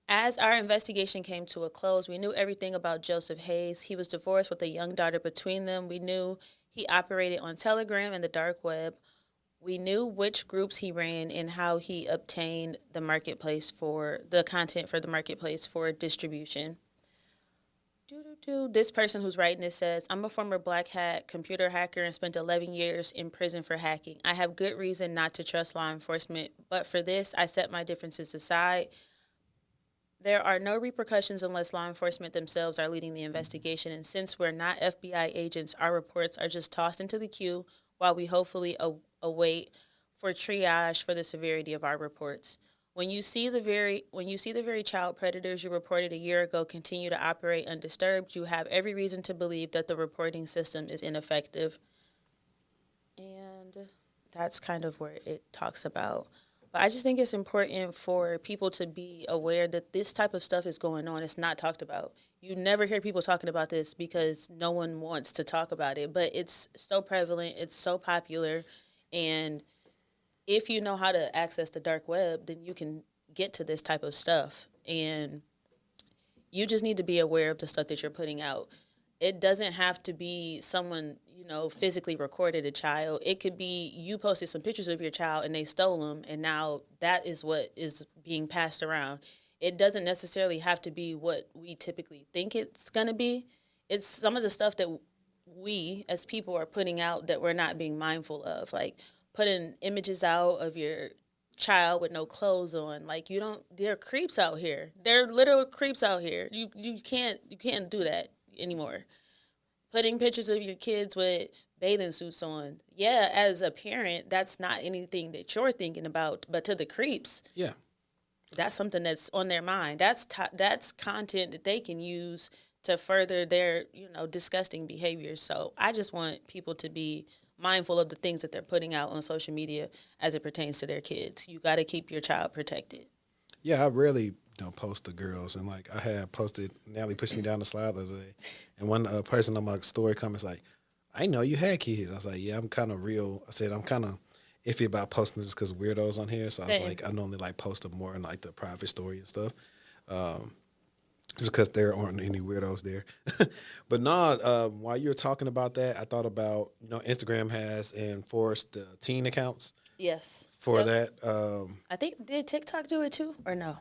As our investigation came to a close, we knew everything about Joseph Hayes. He was divorced with a young daughter between them. We knew he operated on Telegram and the dark web. We knew which groups he ran and how he obtained the marketplace for the content for the marketplace for distribution. This person who's writing this says, I'm a former black hat computer hacker and spent 11 years in prison for hacking. I have good reason not to trust law enforcement, but for this, I set my differences aside. There are no repercussions unless law enforcement themselves are leading the investigation, and since we're not FBI agents, our reports are just tossed into the queue while we hopefully await for triage for the severity of our reports. When you see the very child predators you reported a year ago continue to operate undisturbed, you have every reason to believe that the reporting system is ineffective. And that's kind of where it talks about. But I just think it's important for people to be aware that this type of stuff is going on. It's not talked about. You never hear people talking about this because no one wants to talk about it. But it's so prevalent, it's so popular, and if you know how to access the dark web, then you can get to this type of stuff. And you just need to be aware of the stuff that you're putting out. It doesn't have to be someone, physically recorded a child. It could be you posted some pictures of your child and they stole them, and now that is what is being passed around. It doesn't necessarily have to be what we typically think it's going to be. It's some of the stuff that we as people are putting out that we're not being mindful of, like putting images out of your child with no clothes on. Like, you don't, there are creeps out here. There are literal creeps out here. You can't do that anymore. Putting pictures of your kids with bathing suits on. Yeah, as a parent, that's not anything that you're thinking about, but to the creeps, Yeah. that's something that's on their mind. That's content that they can use to further their, disgusting behaviors. So I just want people to be mindful of the things that they're putting out on social media as it pertains to their kids. You got to keep your child protected. Yeah, I rarely post the girls, and like I had posted. Natalie pushed me down the slide the other day, and one person on my story comments like, "I didn't know you had kids." I was like, "Yeah, I'm kind of real." I said, "I'm kind of iffy about posting this because weirdos on here." So I was Same. like, I normally like post them more in like the private story and stuff, just because there aren't any weirdos there. But no, while you were talking about that, I thought about Instagram has enforced the teen accounts Yes. for Yep. that. I think, did TikTok do it too or no?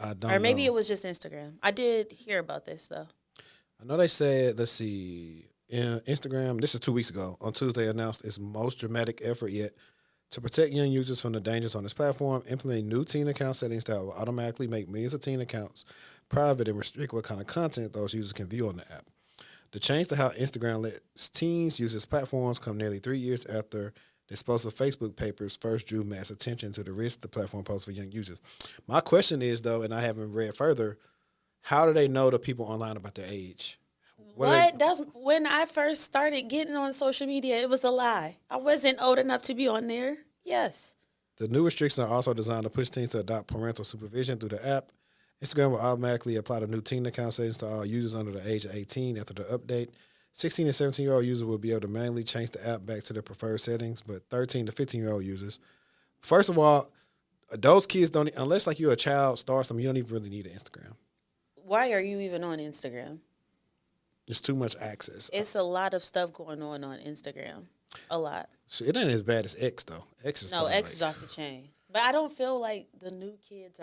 I Or don't maybe know. it was just Instagram. I did hear about this though. I know they said, let's see, Instagram, this is 2 weeks ago, on Tuesday announced its most dramatic effort yet to protect young users from the dangers on this platform, implementing new teen account settings that will automatically make millions of teen accounts private and restrict what kind of content those users can view on the app. The change to how Instagram lets teens use its platforms come nearly 3 years after the explosive Facebook papers first drew mass attention to the risk the platform poses for young users. My question is, though, and I haven't read further, how do they know the people online about their age? What are they? What? That's when I first started getting on social media. It was a lie. I wasn't old enough to be on there. Yes. The new restrictions are also designed to push teens to adopt parental supervision through the app. Instagram will automatically apply the new teen account settings to all users under the age of 18 after the update. 16 and 17-year-old users will be able to manually change the app back to their preferred settings, but 13 to 15-year-old users, first of all, those kids don't, unless like you're a child, star something, you don't even really need an Instagram. Why are you even on Instagram? There's too much access. It's a lot of stuff going on Instagram. A lot. So it ain't as bad as X, though. X is No, probably X is off the chain. But I don't feel like the new kids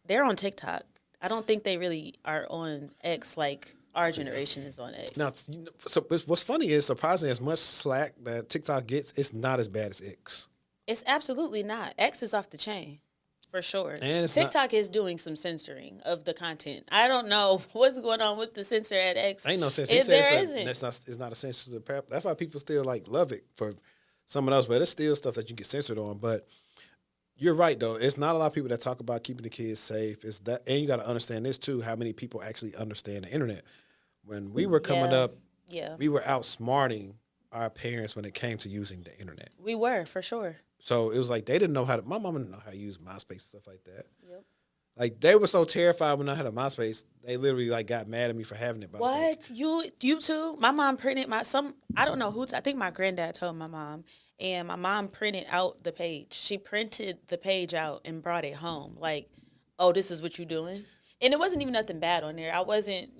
they're on TikTok. I don't think they really are on X like our generation is on X. Now, so what's funny is, surprisingly, as much slack that TikTok gets, it's not as bad as X. It's absolutely not. X is off the chain. For sure. And it's TikTok is doing some censoring of the content. I don't know what's going on with the censor at X. Ain't no sense. There isn't. It's not a sensitive. That's why people still like love it for someone else, but it's still stuff that you get censored on. But you're right though. It's not a lot of people that talk about keeping the kids safe. It's that, and you got to understand this too. How many people actually understand the internet? When we were coming up, we were outsmarting our parents when it came to using the internet. We were, for sure. So it was like they didn't know how to. My mom didn't know how to use MySpace and stuff like that. Yep. Like they were so terrified when I had a MySpace, they literally like got mad at me for having it. What? You too? My mom printed I don't know who. I think my granddad told my mom, and my mom printed out the page. She printed the page out and brought it home. Like, oh, this is what you're doing. And it wasn't even nothing bad on there. I wasn't,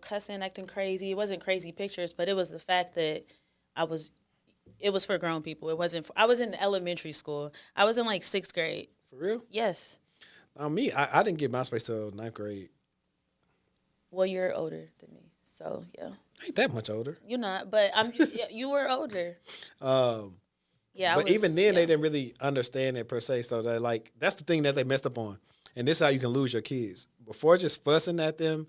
cussing, acting crazy. It wasn't crazy pictures, but it was the fact that I was, it was for grown people. It wasn't, I was in elementary school. I was in like 6th grade. For real? Yes. Me, I didn't get MySpace till 9th grade. Well, you're older than me. So, yeah. I ain't that much older. You're not, but you were older. Yeah, but even then, they didn't really understand it per se. So that's the thing that they messed up on. And this is how you can lose your kids. Before just fussing at them,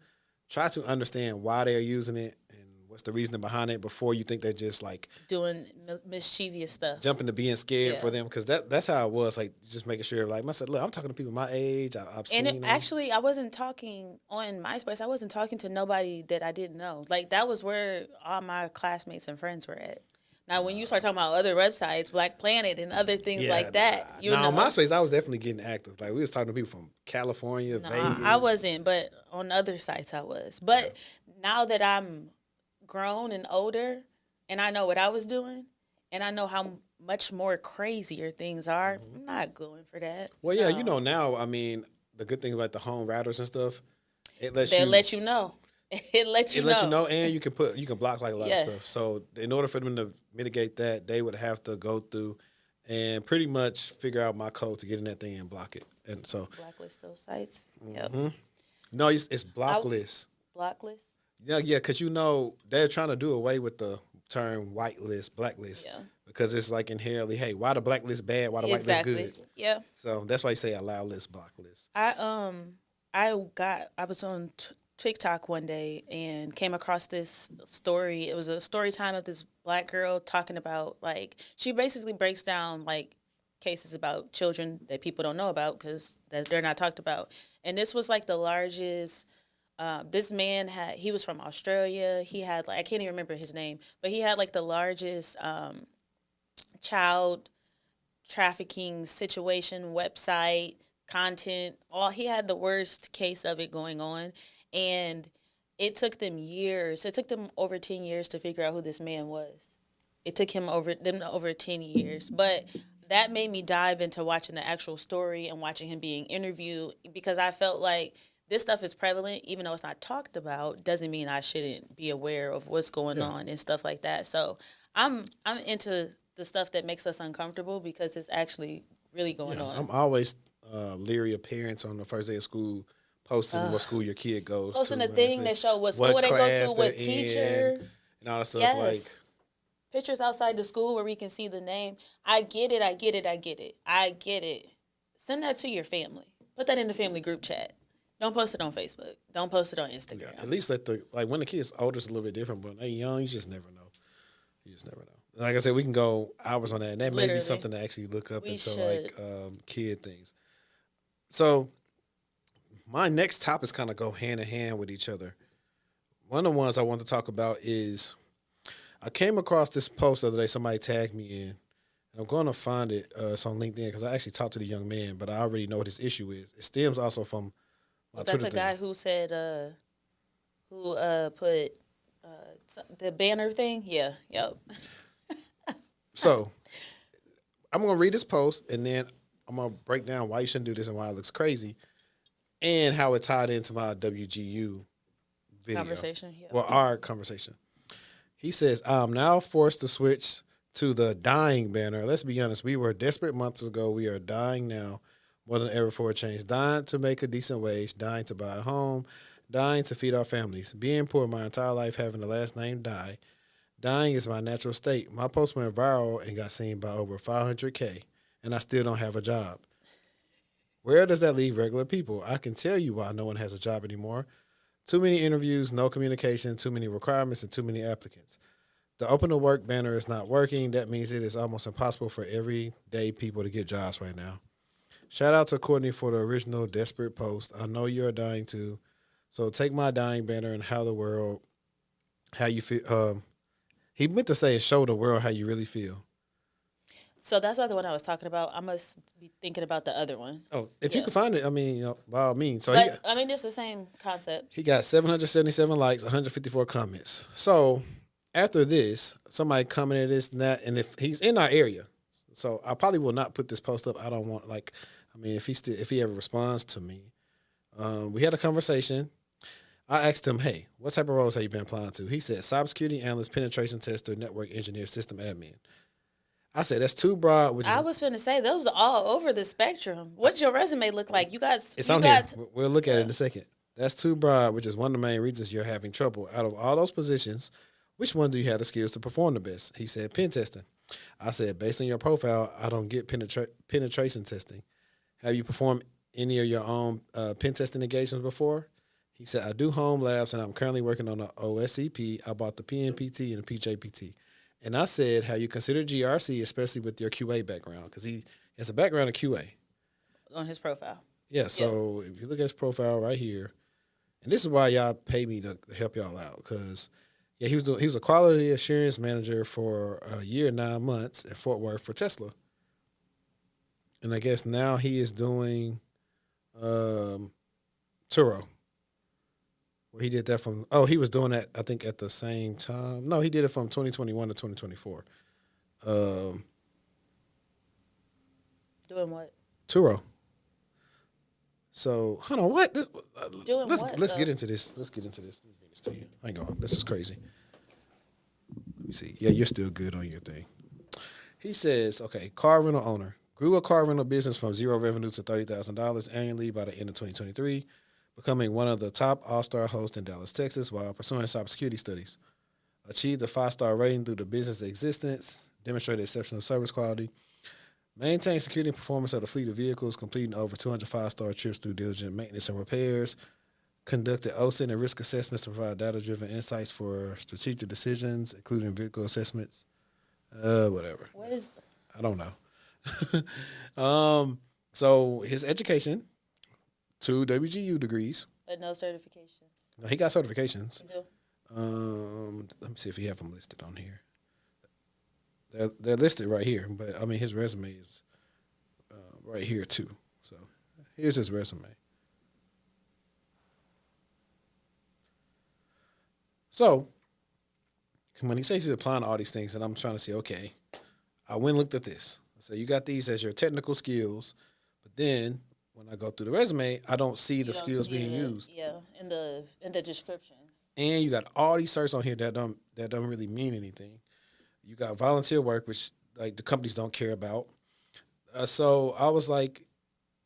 try to understand why they're using it and what's the reasoning behind it before you think they're just like doing mischievous stuff, jumping to being scared for them. Because that's how it was. Like just making sure, like I said, look, I'm talking to people my age. I've seen them. Actually, I wasn't talking on MySpace. I wasn't talking to nobody that I didn't know. Like that was where all my classmates and friends were at. Now, when you start talking about other websites, Black Planet and other things like that, on MySpace, I was definitely getting active. Like we was talking to people from California, Vegas. I wasn't, but on other sites I was. But now that I'm grown and older, and I know what I was doing, and I know how much more crazier things are, I'm not going for that. Well, yeah, now, I mean, the good thing about the home routers and stuff, they'll let you know. It lets you know, and you can block like a lot of stuff. So in order for them to mitigate that, they would have to go through and pretty much figure out my code to get in that thing and block it. And so blacklist those sites. Yep. No, it's blocklist. Blacklist. Yeah, because they're trying to do away with the term whitelist, blacklist. Yeah. Because it's like inherently, hey, why the blacklist bad? Why the whitelist good? Yeah. So that's why you say allow list, block list. I was on TikTok one day and came across this story. It was a story time of this Black girl talking about, like, she basically breaks down, like, cases about children that people don't know about because they're not talked about. And this was, like, the largest, this man he was from Australia. He had, like, I can't even remember his name, but he had, like, the largest child trafficking situation, website, content. He had the worst case of it going on. And it took them years. It took them over 10 years to figure out who this man was. It took them over 10 years. But that made me dive into watching the actual story and watching him being interviewed because I felt like this stuff is prevalent, even though it's not talked about, doesn't mean I shouldn't be aware of what's going on and stuff like that. So I'm into the stuff that makes us uncomfortable because it's actually really going on. I'm always leery of parents on the first day of school posting what school your kid goes posting to. Posting a thing that show what school they go to, what teacher. And all that stuff like. Pictures outside the school where we can see the name. I get it. Send that to your family. Put that in the family group chat. Don't post it on Facebook. Don't post it on Instagram. Yeah, at least when the kid's older, it's a little bit different. But when they're young, you just never know. Like I said, we can go hours on that. And that may be something to actually look up into kid things. So my next topics kind of go hand in hand with each other. One of the ones I want to talk about is I came across this post the other day. Somebody tagged me in. And I'm going to find it. It's on LinkedIn because I actually talked to the young man, but I already know what his issue is. It stems also from my Twitter thing. Was that the guy who said, who put the banner thing? Yeah, yep. So I'm going to read this post, and then I'm going to break down why you shouldn't do this and why it looks crazy and how it tied into my WGU video. Conversation, yeah. Well, our conversation. He says, I'm now forced to switch to the dying banner. Let's be honest. We were desperate months ago. We are dying now more than ever for a change. Dying to make a decent wage. Dying to buy a home. Dying to feed our families. Being poor my entire life, having the last name die. Dying is my natural state. My post went viral and got seen by over 500K, and I still don't have a job. Where does that leave regular people? I can tell you why no one has a job anymore. Too many interviews, no communication, too many requirements, and too many applicants. The open to work banner is not working. That means it is almost impossible for everyday people to get jobs right now. Shout out to Courtney for the original desperate post. I know you're dying too. So take my dying banner and how you feel. He meant to say show the world how you really feel. So that's not the one I was talking about. I must be thinking about the other one. Oh, if you can find it, I mean, by all means. So it's the same concept. He got 777 likes, 154 comments. So after this, somebody commented this and that, and if he's in our area, so I probably will not put this post up. I don't want if he ever responds to me, We had a conversation. I asked him, hey, what type of roles have you been applying to? He said, cybersecurity analyst, penetration tester, network engineer, system admin. I said, that's too broad. Which is, I was finna say those are all over the spectrum. What's your resume look like? You got it's you on got here. We'll look at it in a second. That's too broad, which is one of the main reasons you're having trouble. Out of all those positions, which one do you have the skills to perform the best? He said, pen testing. I said, based on your profile, I don't get penetration testing. Have you performed any of your own pen testing engagements before? He said, I do home labs and I'm currently working on the OSCP. I bought the PNPT and the PJPT. And I said, have you considered GRC, especially with your QA background? Because he has a background in QA. on his profile. Yeah, so if you look at his profile right here, and this is why y'all pay me to help y'all out, because he was a quality assurance manager for a year and 9 months at Fort Worth for Tesla. And I guess now he is doing Turo. Well, he did that he was doing that, I think, at the same time. No, he did it from 2021 to 2024. Doing what? Turo. So, hold on, what? Doing let's what, let's though? get into this. Let's get into this. Let me bring this to you. Hang on. This is crazy. Let me see. Yeah, you're still good on your thing. He says, okay, car rental owner. Grew a car rental business from zero revenue to $30,000 annually by the end of 2023, becoming one of the top all-star hosts in Dallas, Texas, while pursuing cybersecurity studies. Achieved a 5-star rating through the business existence, demonstrated exceptional service quality, maintained security and performance of the fleet of vehicles, completing over 200 5-star trips through diligent maintenance and repairs, conducted OSINT and risk assessments to provide data-driven insights for strategic decisions, including vehicle assessments. Whatever. What is? I don't know. So his education, 2 WGU degrees. But no certifications. He got certifications. You do? Let me see if he have them listed on here. They're listed right here, but I mean his resume is right here too. So here's his resume. So when he says he's applying all these things, and I'm trying to say, okay, I went and looked at this. So you got these as your technical skills, but then when I go through the resume, I don't see the You don't skills see being it, used. Yeah, in the descriptions. And you got all these certs on here that don't really mean anything. You got volunteer work, which like the companies don't care about. So I was like,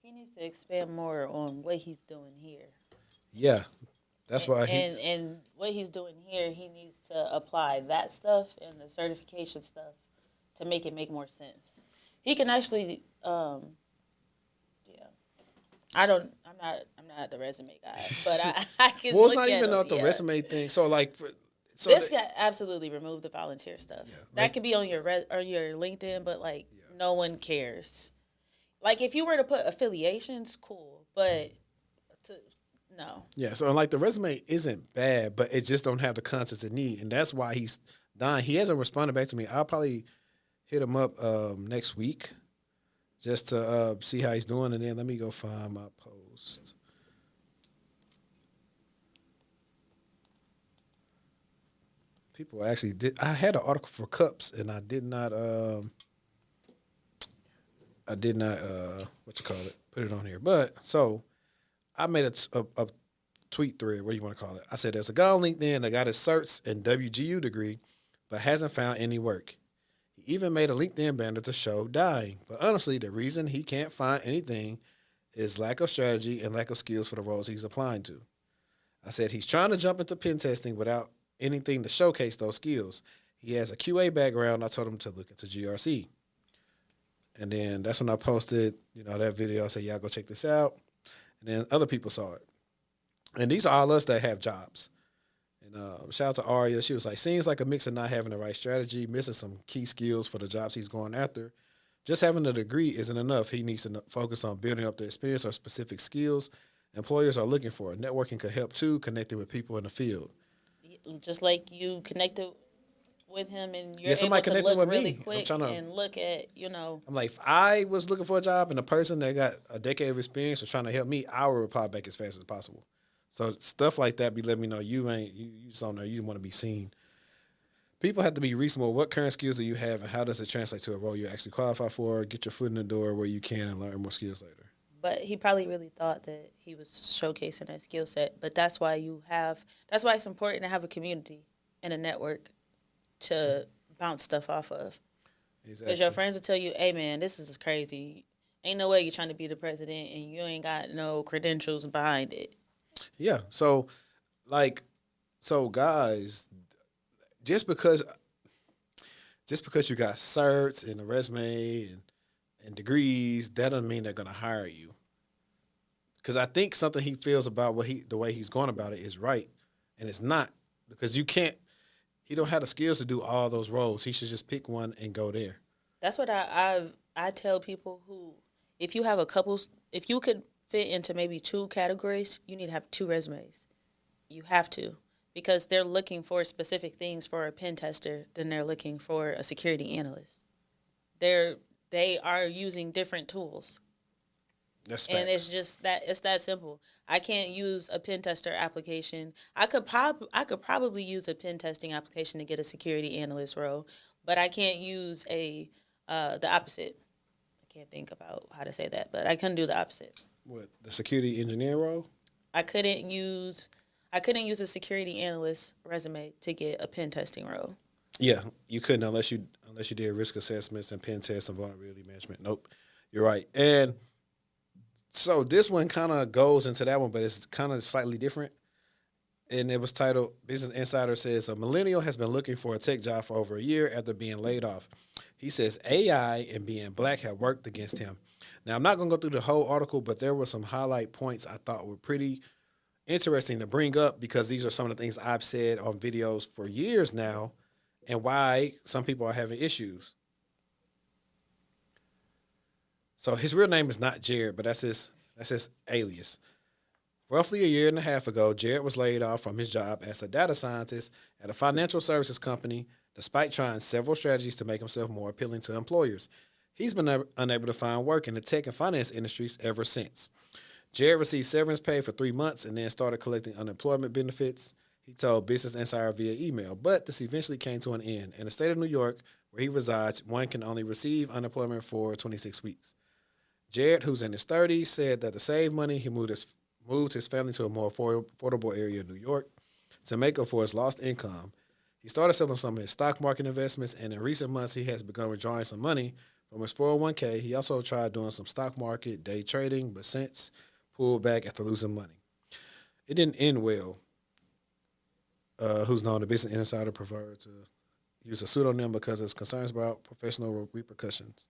He needs to expand more on what he's doing here. yeah, that's why And what he's doing here, he needs to apply that stuff and the certification stuff to make it make more sense. He can actually, yeah. I'm not the resume guy, but I can. Well, it's look not at even him, about the yeah. resume thing. So like, This guy absolutely remove the volunteer stuff. Yeah, That like- could be on your or your LinkedIn, but like no one cares. Like if you were to put affiliations, cool, but no. Yeah, so like the resume isn't bad, but it just don't have the contents it need, and that's why he's dying. He hasn't responded back to me. I'll probably hit him up next week just to see how he's doing, and then let me go find my post. People actually did. I had an article for cups, and I did not. What you call it? Put it on here. But so I made a tweet thread. What do you want to call it? I said there's a guy on LinkedIn that got his certs and WGU degree, but hasn't found any work. He even made a LinkedIn banner to show dying. But honestly, the reason he can't find anything is lack of strategy and lack of skills for the roles he's applying to. I said he's trying to jump into pen testing without anything to showcase those skills. He has a QA background. I told him to look into GRC. And then that's when I posted, that video. I said, y'all go check this out. And then other people saw it. And these are all us that have jobs. And shout out to Aria. She was like, seems like a mix of not having the right strategy, missing some key skills for the jobs he's going after. Just having a degree isn't enough. He needs to focus on building up the experience or specific skills employers are looking for. Networking could help too, connecting with people in the field. Just like you connected with him and you're somebody able to connected look with really me. quick and look at, I'm like, if I was looking for a job and the person that got a decade of experience was trying to help me, I would reply back as fast as possible. So stuff like that be letting me know you just don't know, you want to be seen. People have to be reasonable. What current skills do you have and how does it translate to a role you actually qualify for? Get your foot in the door where you can and learn more skills later. But he probably really thought that he was showcasing that skill set. But that's why that's why it's important to have a community and a network to bounce stuff off of. Because your friends will tell you, hey, man, this is crazy. Ain't no way you're trying to be the president and you ain't got no credentials behind it. Yeah. So, like, guys, just because you got certs and a resume and degrees, that doesn't mean they're gonna hire you. Because I think something he feels about the way he's going about it is right, and it's not, because you can't. He don't have the skills to do all those roles. He should just pick one and go there. That's what I tell people who, if you could fit into maybe 2 categories, you need to have 2 resumes. You have to, because they're looking for specific things for a pen tester than they're looking for a security analyst. They are using different tools. That's facts. And it's that simple. I can't use a pen tester application. I could probably use a pen testing application to get a security analyst role, but I can't use the opposite. I can't think about how to say that, but I couldn't do the opposite. What, the security engineer role? I couldn't use a security analyst resume to get a pen testing role. Yeah, you couldn't unless you did risk assessments and pen tests and vulnerability management. Nope, you're right. And so this one kind of goes into that one, but it's kind of slightly different. And it was titled, Business Insider says, a millennial has been looking for a tech job for over a year after being laid off. He says AI and being black have worked against him. Now, I'm not going to go through the whole article, but there were some highlight points I thought were pretty interesting to bring up, because these are some of the things I've said on videos for years now and why some people are having issues. So his real name is not Jared, but that's his alias. Roughly a year and a half ago, Jared was laid off from his job as a data scientist at a financial services company, despite trying several strategies to make himself more appealing to employers. He's been unable to find work in the tech and finance industries ever since. Jared received severance pay for 3 months and then started collecting unemployment benefits, he told Business Insider via email. But this eventually came to an end. In the state of New York, where he resides, one can only receive unemployment for 26 weeks. Jared, who's in his 30s, said that to save money, he moved his family to a more affordable area of New York to make up for his lost income. He started selling some of his stock market investments, and in recent months, he has begun withdrawing some money from his 401k. He also tried doing some stock market day trading, but since pulled back after losing money. It didn't end well. Who's known the Business Insider preferred to use a pseudonym because of his concerns about professional repercussions.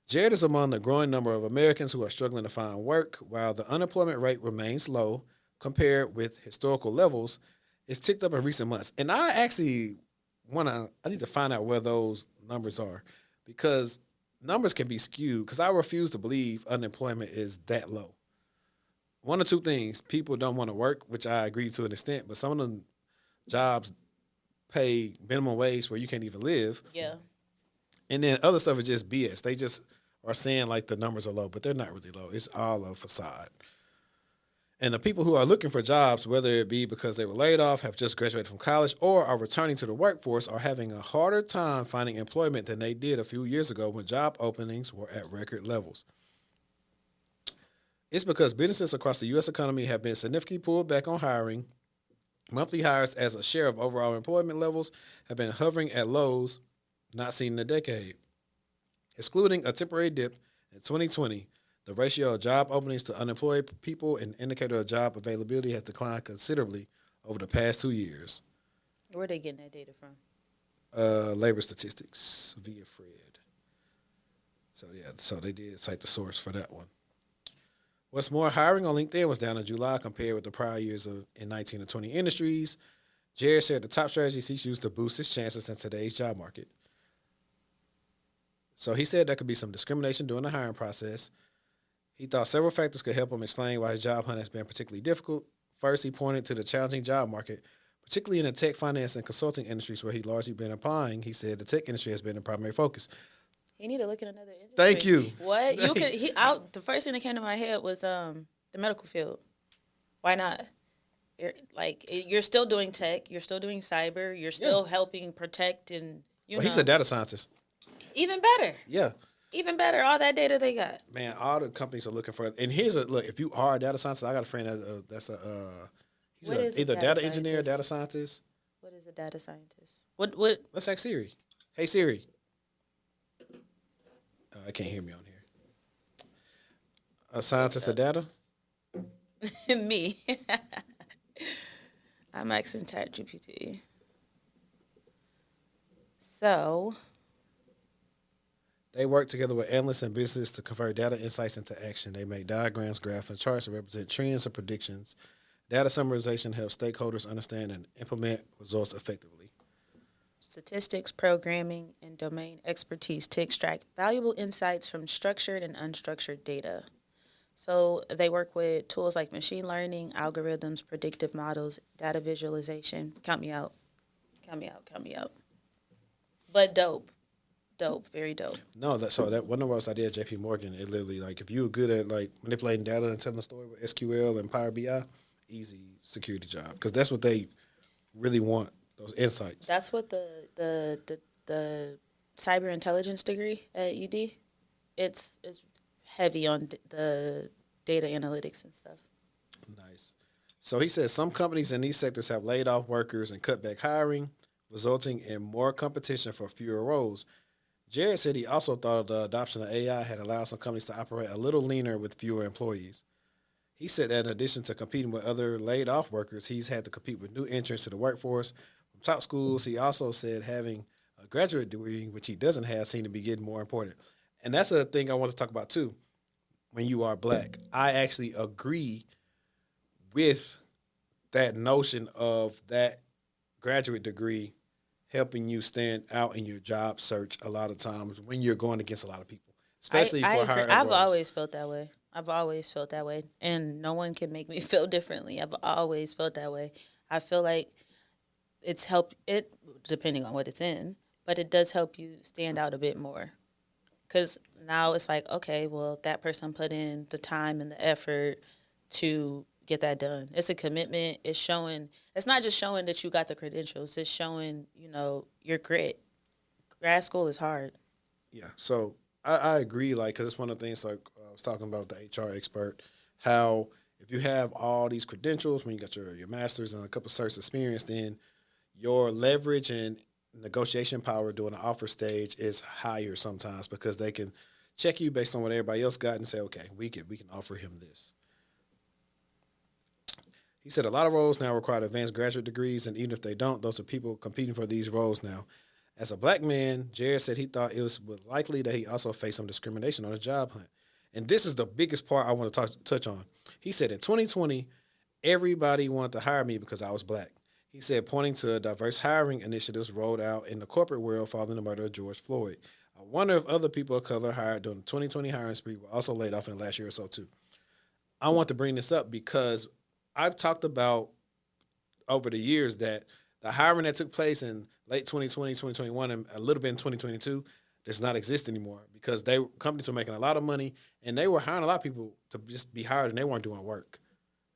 Jared is among the growing number of Americans who are struggling to find work. While the unemployment rate remains low compared with historical levels, it's ticked up in recent months. And I actually I need to find out where those numbers are, because numbers can be skewed, because I refuse to believe unemployment is that low. One or two things: people don't want to work, which I agree to an extent, but some of the jobs pay minimum wage where you can't even live. Yeah. And then other stuff is just BS. They just are saying like the numbers are low, but they're not really low. It's all a facade. And the people who are looking for jobs, whether it be because they were laid off, have just graduated from college, or are returning to the workforce, are having a harder time finding employment than they did a few years ago when job openings were at record levels. It's because businesses across the U.S. economy have been significantly pulled back on hiring. Monthly hires as a share of overall employment levels have been hovering at lows not seen in a decade. Excluding a temporary dip in 2020, the ratio of job openings to unemployed people, an indicator of job availability, has declined considerably over the past 2 years. Where are they getting that data from? Labor statistics via Fred. So they did cite the source for that one. What's more, hiring on LinkedIn was down in July compared with the prior years in 19 and 20 industries. Jared shared the top strategies he's used to boost his chances in today's job market. So he said there could be some discrimination during the hiring process. He thought several factors could help him explain why his job hunt has been particularly difficult. First, he pointed to the challenging job market, particularly in the tech, finance, and consulting industries where he's largely been applying. He said the tech industry has been the primary focus. You need to look at another industry. Thank you. What? The first thing that came to my head was the medical field. Why not? You're still doing tech. You're still doing cyber. You're still helping protect and He's a data scientist. Even better. Yeah. Even better, all that data they got. Man, all the companies are looking for. And here's a look. If you are a data scientist, I got a friend that's he's What is a either data data engineer, scientist? data scientist. What is a data scientist? What? Let's ask Siri. Hey Siri. I can't hear me on here. A scientist of data. Me. I'm asking ChatGPT. So, They work together with analysts and business to convert data insights into action. They make diagrams, graphs, and charts that represent trends and predictions. Data summarization helps stakeholders understand and implement results effectively. statistics, programming, and domain expertise to extract valuable insights from structured and unstructured data. So, they work with tools like machine learning, algorithms, predictive models, data visualization. Count me out. Count me out. Count me out. But dope. Dope. Very dope. No, that one of us I did at JP Morgan, it literally like if you were good at like manipulating data and telling a story with SQL and Power BI, easy security job because that's what they really want, those insights. That's what the cyber intelligence degree at UD. It's heavy on the data analytics and stuff. Nice. So he says some companies in these sectors have laid off workers and cut back hiring, resulting in more competition for fewer roles. Jared said he also thought the adoption of AI had allowed some companies to operate a little leaner with fewer employees. He said that in addition to competing with other laid off workers, he's had to compete with new entrants to the workforce from top schools. He also said having a graduate degree, which he doesn't have, seemed to be getting more important. And that's a thing I want to talk about too. When you are black, I actually agree with that notion of that graduate degree helping you stand out in your job search a lot of times when you're going against a lot of people, especially I for agree. higher up I've roles. always felt that way. I've always felt that way, and no one can make me feel differently. I've always felt that way. I feel like it's helped it depending on what it's in, but it does help you stand out a bit more. Because now it's like, okay, well, that person put in the time and the effort to get that done. It's a commitment. It's showing. It's not just showing that you got the credentials. It's showing, your grit. Grad school is hard. Yeah, so I agree, like, because it's one of the things, like, I was talking about with the HR expert, how if you have all these credentials, when you got your master's and a couple of certs experience, then your leverage and negotiation power during the offer stage is higher sometimes because they can check you based on what everybody else got and say, okay, we can offer him this. He said a lot of roles now require advanced graduate degrees, and even if they don't, those are people competing for these roles now. As a black man, Jared said he thought it was likely that he also faced some discrimination on his job hunt. And this is the biggest part I want to touch on. He said in 2020, everybody wanted to hire me because I was black. He said, pointing to diverse hiring initiatives rolled out in the corporate world following the murder of George Floyd. I wonder if other people of color hired during the 2020 hiring spree were also laid off in the last year or so, too. I want to bring this up because I've talked about over the years that the hiring that took place in late 2020, 2021, and a little bit in 2022 does not exist anymore because companies were making a lot of money and they were hiring a lot of people to just be hired and they weren't doing work,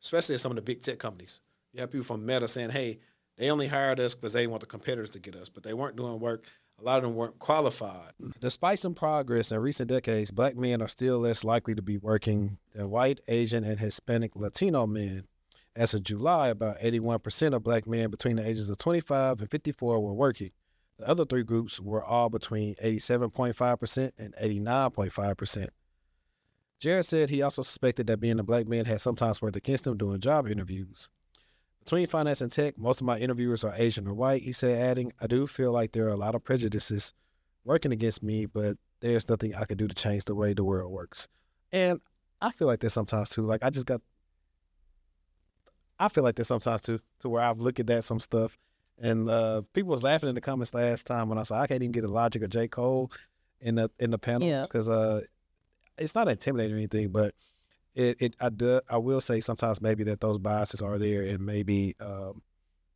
especially at some of the big tech companies. You have people from Meta saying, hey, they only hired us because they want the competitors to get us, but they weren't doing work. A lot of them weren't qualified. Despite some progress in recent decades, black men are still less likely to be working than white, Asian, and Hispanic Latino men. As of July, about 81% of black men between the ages of 25 and 54 were working. The other three groups were all between 87.5% and 89.5%. Jared said he also suspected that being a black man had sometimes worked against him during job interviews. Between finance and tech, most of my interviewers are Asian or white, he said, adding, I do feel like there are a lot of prejudices working against me, but there's nothing I can do to change the way the world works. And I feel like that sometimes too. Like I feel like that sometimes too, to where I've looked at that some stuff, and people was laughing in the comments last time when I said I can't even get the Logic of J. Cole in the panel because it's not intimidating or anything, but I will say sometimes maybe that those biases are there, and maybe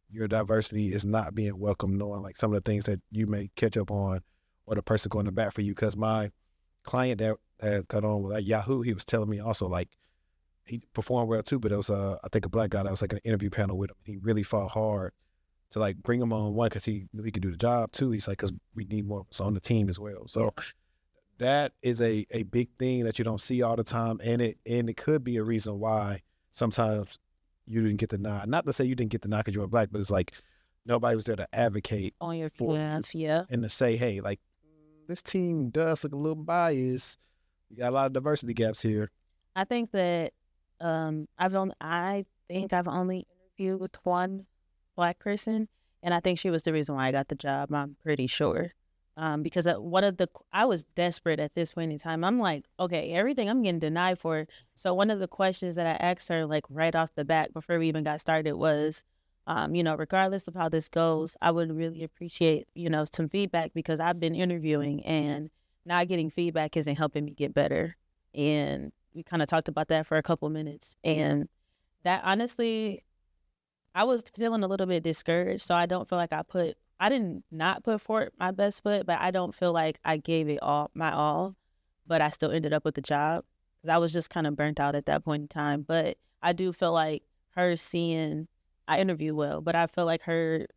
your diversity is not being welcome, knowing like some of the things that you may catch up on, or the person going to bat for you. Because my client that had cut on with like Yahoo, he was telling me also like he performed well too, but it was I think a black guy that was like an interview panel with him. He really fought hard to like bring him on, one because he knew he could do the job. Two, he's like, because we need more of us on the team as well. So that is a big thing that you don't see all the time, and it could be a reason why sometimes you didn't get the nod. Not to say you didn't get the nod because you were black, but it's like nobody was there to advocate On your for behalf, you yeah. and to say, hey, like this team does look a little biased. We got a lot of diversity gaps here. I think that I think I've only interviewed with one black person, and I think she was the reason why I got the job. I'm pretty sure. Because I was desperate at this point in time. I'm like, okay, everything I'm getting denied for. So one of the questions that I asked her, like right off the bat before we even got started, was, regardless of how this goes, I would really appreciate, some feedback, because I've been interviewing and not getting feedback isn't helping me get better. And we kind of talked about that for a couple minutes, and that honestly, I was feeling a little bit discouraged. So I don't feel like I did not put forth my best foot, but I don't feel like I gave it my all, but I still ended up with the job because I was just kind of burnt out at that point in time. But I do feel like I interview well, but I feel like her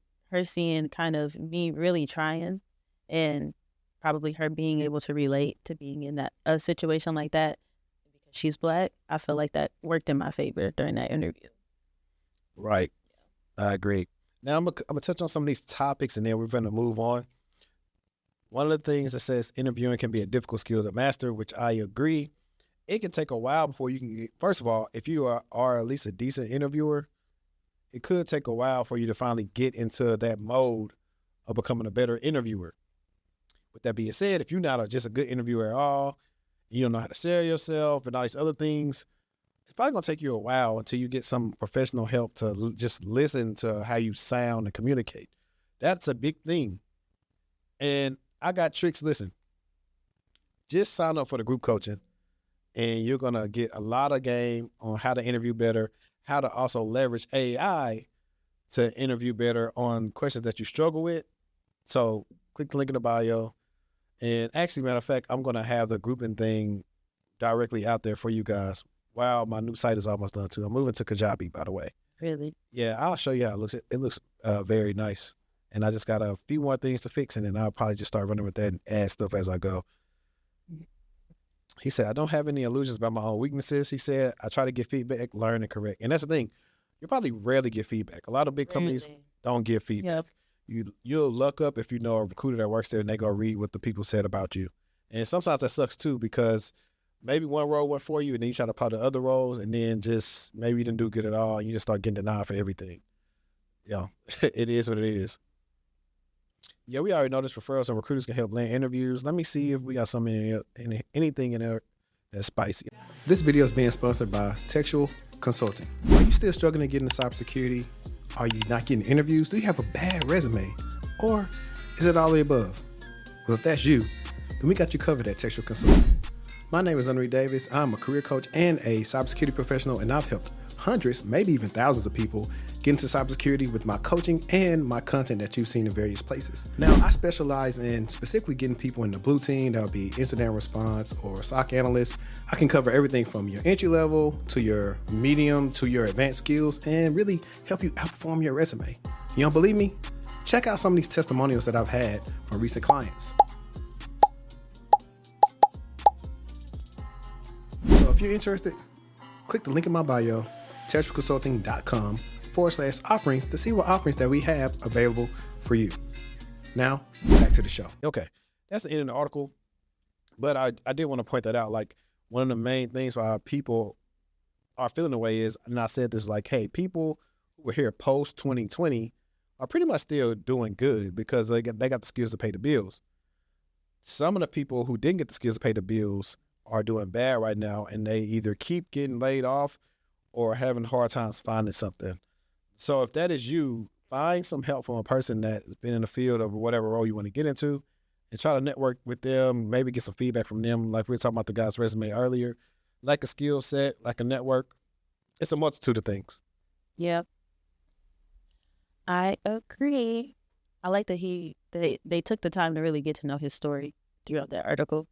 seeing kind of me really trying, and probably her being able to relate to being in a situation like that because she's black, I feel like that worked in my favor during that interview. Right. I agree. Now I'm gonna touch on some of these topics, and then we're gonna move on. One of the things that says interviewing can be a difficult skill to master, which I agree. It can take a while before you can get, first of all, if you are at least a decent interviewer, it could take a while for you to finally get into that mode of becoming a better interviewer. With that being said, if you're not just a good interviewer at all, you don't know how to sell yourself and all these other things, it's probably going to take you a while until you get some professional help to just listen to how you sound and communicate. That's a big thing. And I got tricks. Listen, just sign up for the group coaching, and you're going to get a lot of game on how to interview better, how to also leverage AI to interview better on questions that you struggle with. So click the link in the bio. And actually, matter of fact, I'm going to have the grouping thing directly out there for you guys. Wow, my new site is almost done too. I'm moving to Kajabi, by the way. Really? Yeah, I'll show you how it looks. It looks very nice. And I just got a few more things to fix, and then I'll probably just start running with that and add stuff as I go. He said, I don't have any illusions about my own weaknesses. He said, I try to get feedback, learn, and correct. And that's the thing. You probably rarely get feedback. A lot of big companies don't give feedback. Yep. You'll look up if you know a recruiter that works there, and they go read what the people said about you. And sometimes that sucks too, because maybe one role went for you, and then you try to apply to other roles, and then just maybe you didn't do good at all, and you just start getting denied for everything. Yeah, it is what it is. Yeah, we already know this referrals and recruiters can help land interviews. Let me see if we got anything in there that's spicy. This video is being sponsored by TechTual Consulting. Are you still struggling to get into cybersecurity? Are you not getting interviews? Do you have a bad resume? Or is it all the above? Well, if that's you, then we got you covered at TechTual Consulting. My name is Henry Davis. I'm a career coach and a cybersecurity professional, and I've helped hundreds, maybe even thousands of people get into cybersecurity with my coaching and my content that you've seen in various places. Now, I specialize in specifically getting people in the blue team. That would be incident response or SOC analyst. I can cover everything from your entry level to your medium to your advanced skills and really help you outperform your resume. You don't believe me? Check out some of these testimonials that I've had from recent clients. So if you're interested, click the link in my bio, techtualconsulting.com/offerings to see what offerings that we have available for you. Now, back to the show. Okay, that's the end of the article. But I did want to point that out. Like, one of the main things why people are feeling the way is, and I said this, like, hey, people who were here post 2020 are pretty much still doing good because they got the skills to pay the bills. Some of the people who didn't get the skills to pay the bills are doing bad right now, and they either keep getting laid off or having hard times finding something. So if that is you, find some help from a person that's been in the field of whatever role you want to get into and try to network with them, maybe get some feedback from them. Like we were talking about the guy's resume earlier, like a skill set, like a network. It's a multitude of things. Yep. I agree. I like that they took the time to really get to know his story throughout that article.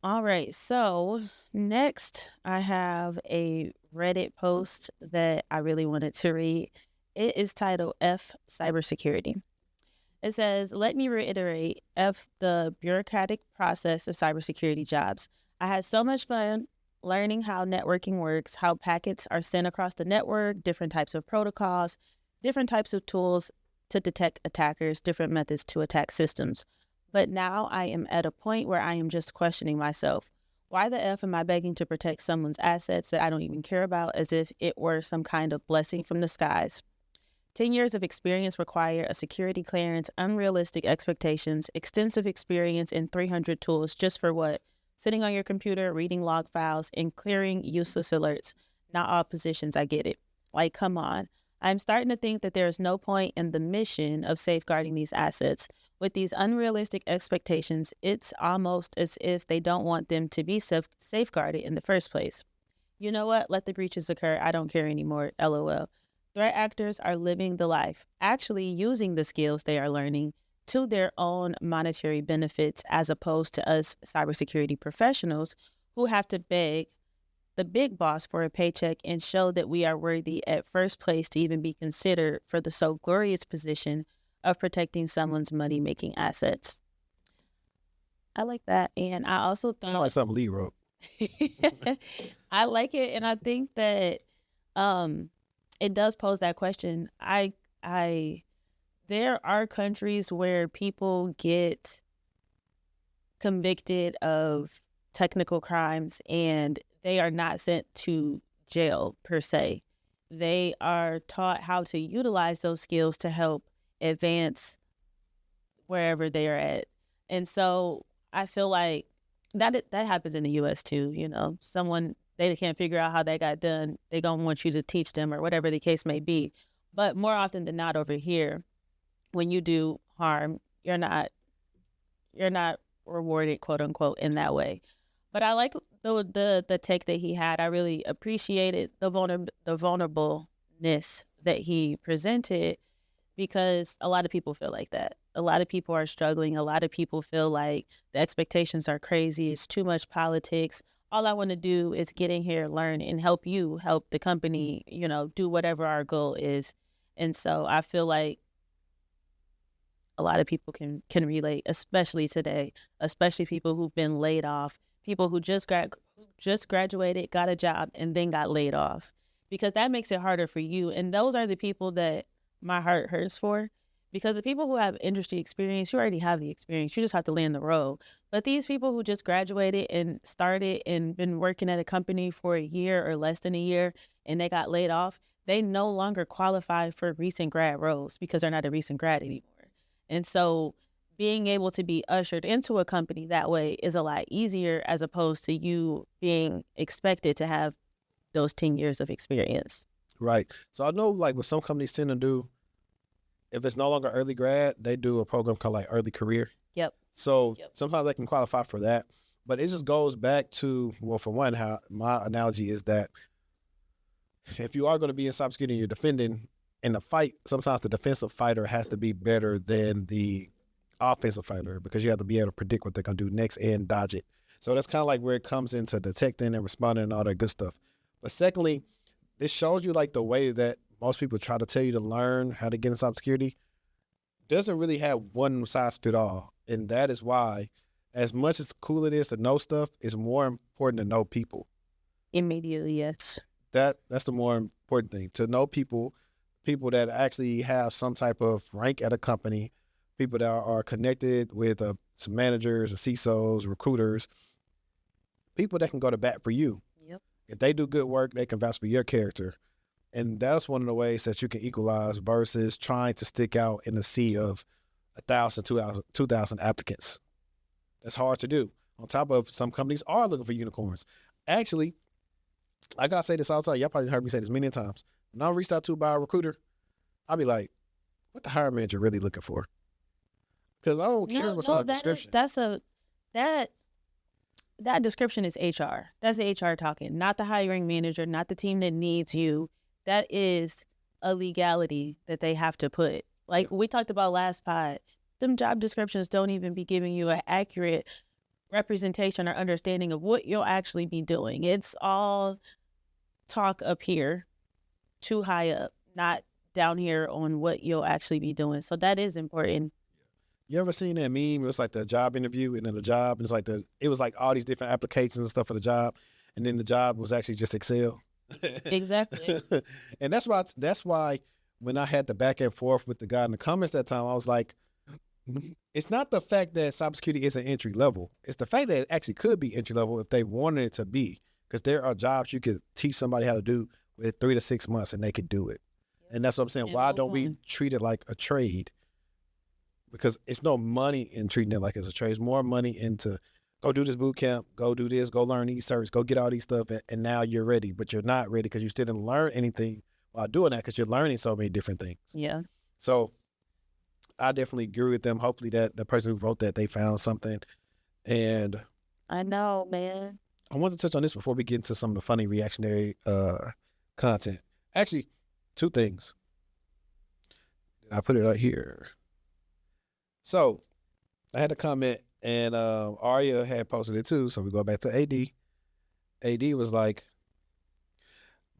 All right, so next I have a Reddit post that I really wanted to read. It is titled F Cybersecurity. It says, let me reiterate the bureaucratic process of cybersecurity jobs. I had so much fun learning how networking works, how packets are sent across the network, different types of protocols, different types of tools to detect attackers, different methods to attack systems. But now I am at a point where I am just questioning myself. Why the F am I begging to protect someone's assets that I don't even care about as if it were some kind of blessing from the skies? 10 years of experience require a security clearance, unrealistic expectations, extensive experience in 300 tools just for what? Sitting on your computer, reading log files, and clearing useless alerts. Not all positions, I get it. Like, come on. I'm starting to think that there is no point in the mission of safeguarding these assets. With these unrealistic expectations, it's almost as if they don't want them to be safeguarded in the first place. You know what? Let the breaches occur. I don't care anymore. LOL. Threat actors are living the life, actually using the skills they are learning to their own monetary benefits, as opposed to us cybersecurity professionals who have to beg the big boss for a paycheck and show that we are worthy at first place to even be considered for the so glorious position of protecting someone's money-making assets. I like that. And I also thought... Sounds like something Lee wrote. I like it, and I think that it does pose that question. There are countries where people get convicted of technical crimes and they are not sent to jail per se. They are taught how to utilize those skills to help advance wherever they are at. And so I feel like that happens in the US too. You know, someone, they can't figure out how that got done, they gonna want you to teach them or whatever the case may be. But more often than not over here, when you do harm, you're not rewarded, quote unquote, in that way. But I like the take that he had. I really appreciated the vulnerableness that he presented, because a lot of people feel like that. A lot of people are struggling. A lot of people feel like the expectations are crazy. It's too much politics. All I want to do is get in here, learn, and help the company, do whatever our goal is. And so I feel like a lot of people can relate, especially today, especially people who've been laid off, people who just graduated, got a job, and then got laid off, because that makes it harder for you. And those are the people that my heart hurts for, because the people who have industry experience, you already have the experience. You just have to land the role. But these people who just graduated and started and been working at a company for a year or less than a year, and they got laid off, they no longer qualify for recent grad roles because they're not a recent grad anymore. And so being able to be ushered into a company that way is a lot easier, as opposed to you being expected to have those 10 years of experience. Right. So I know, like, what some companies tend to do, if it's no longer early grad, they do a program called like early career. Yep. So sometimes they can qualify for that. But it just goes back to, well, for one, how my analogy is that if you are going to be in cybersecurity and you're defending in the fight, sometimes the defensive fighter has to be better than the offensive fighter, because you have to be able to predict what they're going to do next and dodge it. So that's kind of like where it comes into detecting and responding and all that good stuff. But secondly, this shows you like the way that most people try to tell you to learn how to get in cybersecurity doesn't really have one size fit all. And that is why, as much as cool it is to know stuff, it's more important to know people. Immediately, yes. That's the more important thing, to know people that actually have some type of rank at a company, people that are connected with some managers or CISOs, recruiters, people that can go to bat for you. Yep. If they do good work, they can vouch for your character. And that's one of the ways that you can equalize versus trying to stick out in a sea of 1,000, 2,000 applicants. That's hard to do. On top of, some companies are looking for unicorns. Actually, I gotta say this all the time. Y'all probably heard me say this many times. When I'm reached out to by a recruiter, I'll be like, what the hiring manager really looking for? Because I don't care what's on the description. That description is HR. That's the HR talking, not the hiring manager, not the team that needs you. That is a legality that they have to put. Like we talked about last pod, them job descriptions don't even be giving you an accurate representation or understanding of what you'll actually be doing. It's all talk up here, too high up, not down here on what you'll actually be doing. So that is important. You ever seen that meme? It was like the job interview and then the job, and it was like all these different applications and stuff for the job, and then the job was actually just Excel. Exactly. And that's why when I had the back and forth with the guy in the comments that time, I was like, it's not the fact that cybersecurity isn't entry level. It's the fact that it actually could be entry level if they wanted it to be. Because there are jobs you could teach somebody how to do with 3 to 6 months and they could do it. And that's what I'm saying. And Why move don't we on. treat it like a trade? Because it's no money in treating it like it's a trade. It's more money into go do this boot camp, go do this, go learn these certs, go get all these stuff, and now you're ready. But you're not ready because you still didn't learn anything while doing that because you're learning so many different things. Yeah. So I definitely agree with them. Hopefully that the person who wrote that, they found something. And I know, man. I want to touch on this before we get into some of the funny reactionary content. Actually, two things. I put it right here. So I had a comment and Arya had posted it too. So we go back to AD. AD was like,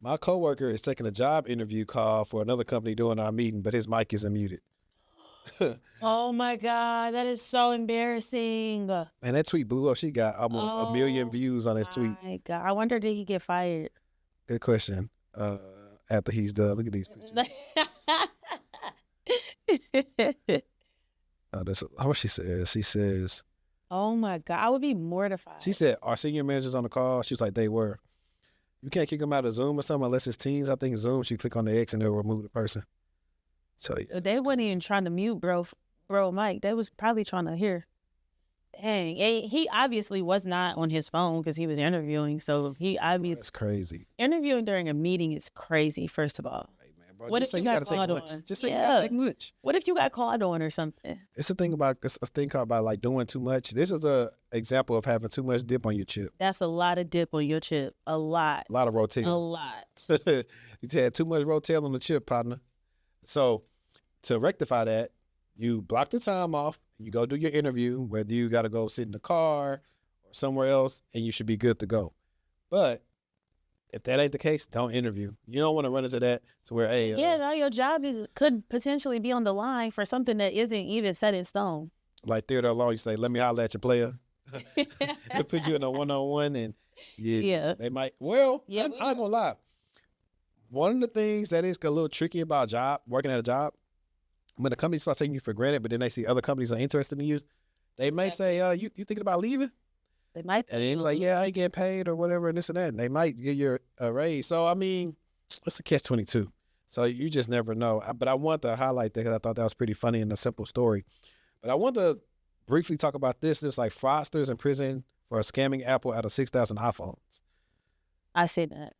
my coworker is taking a job interview call for another company during our meeting, but his mic isn't muted. Oh my God, that is so embarrassing. And that tweet blew up. She got almost a million Oh views on this tweet. my God. I wonder, did he get fired? Good question. After he's done, look at these pictures. That's what she says. She says, Oh my God, I would be mortified. she said, our senior managers on the call. She was like, they were. You can't kick them out of Zoom or something unless it's Teams. I think Zoom, you click on the X and they'll remove the person. So yeah, They weren't even trying to mute bro Mike. They was probably trying to hear. Dang, he obviously was not on his phone because he was interviewing. So he obviously that's crazy. interviewing during a meeting is crazy. First of all, Hey, man, bro, what just if say you you got gotta take called lunch. on? Just say you Yeah. gotta take lunch. What if you got called on or something? It's a thing about this a thing called about like doing too much. This is a example of having too much dip on your chip. That's a lot of dip on your chip. A lot. A lot of A rotel. lot. You had too much rotel on the chip, partner. So to rectify that, you block the time off. You go do your interview, whether you got to go sit in the car or somewhere else, and you should be good to go. But if that ain't the case, don't interview. You don't want to run into that to where, hey, Yeah, now your job could potentially be on the line for something that isn't even set in stone. like theater alone, you say, let me holler at your player. They put you in a one-on-one, and Yeah. they might. Well, Yeah, I'm not gonna lie. One of the things that is a little tricky about working at a job, when the company starts taking you for granted, but then they see other companies are interested in you, they may say, you thinking about leaving? They might. And then like, yeah, I ain't getting paid or whatever, and this and that. And they might give you a raise. So, I mean, it's a catch-22. So you just never know. But I want to highlight that because I thought that was pretty funny and a simple story. But I want to briefly talk about this. There's like fraudsters in prison for scamming Apple out of 6,000 iPhones. I say that.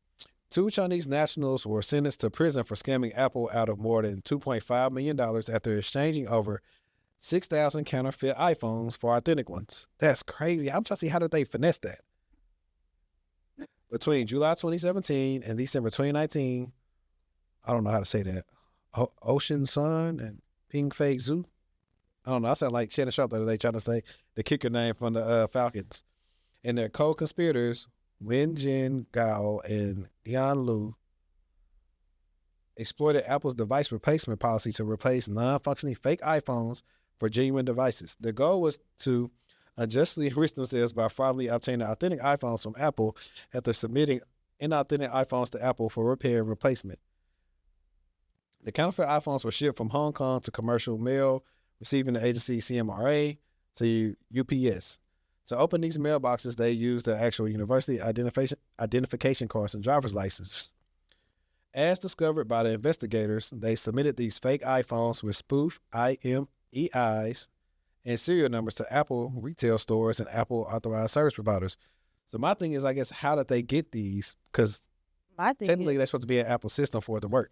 2 Chinese nationals were sentenced to prison for scamming Apple out of more than $2.5 million after exchanging over 6,000 counterfeit iPhones for authentic ones. That's crazy. I'm trying to see how did they finesse that. Between July 2017 and December 2019, I don't know how to say that. Ocean Sun and Ping Fei Zhu. I don't know. I sound like Shannon Sharp the other day trying to say the kicker name from the Falcons. And their co-conspirators, Wen Jin Gao and Dian Lu, exploited Apple's device replacement policy to replace non-functioning fake iPhones for genuine devices. The goal was to unjustly enrich themselves by fraudulently obtaining authentic iPhones from Apple after submitting inauthentic iPhones to Apple for repair and replacement. The counterfeit iPhones were shipped from Hong Kong to commercial mail, receiving the agency CMRA to UPS. To open these mailboxes, they used the actual university identification cards and driver's licenses. As discovered by the investigators, they submitted these fake iPhones with spoof IMEIs and serial numbers to Apple retail stores and Apple authorized service providers. So my thing is, I guess, how did they get these? Because My thing technically, they're is, supposed to be an Apple system for it to work.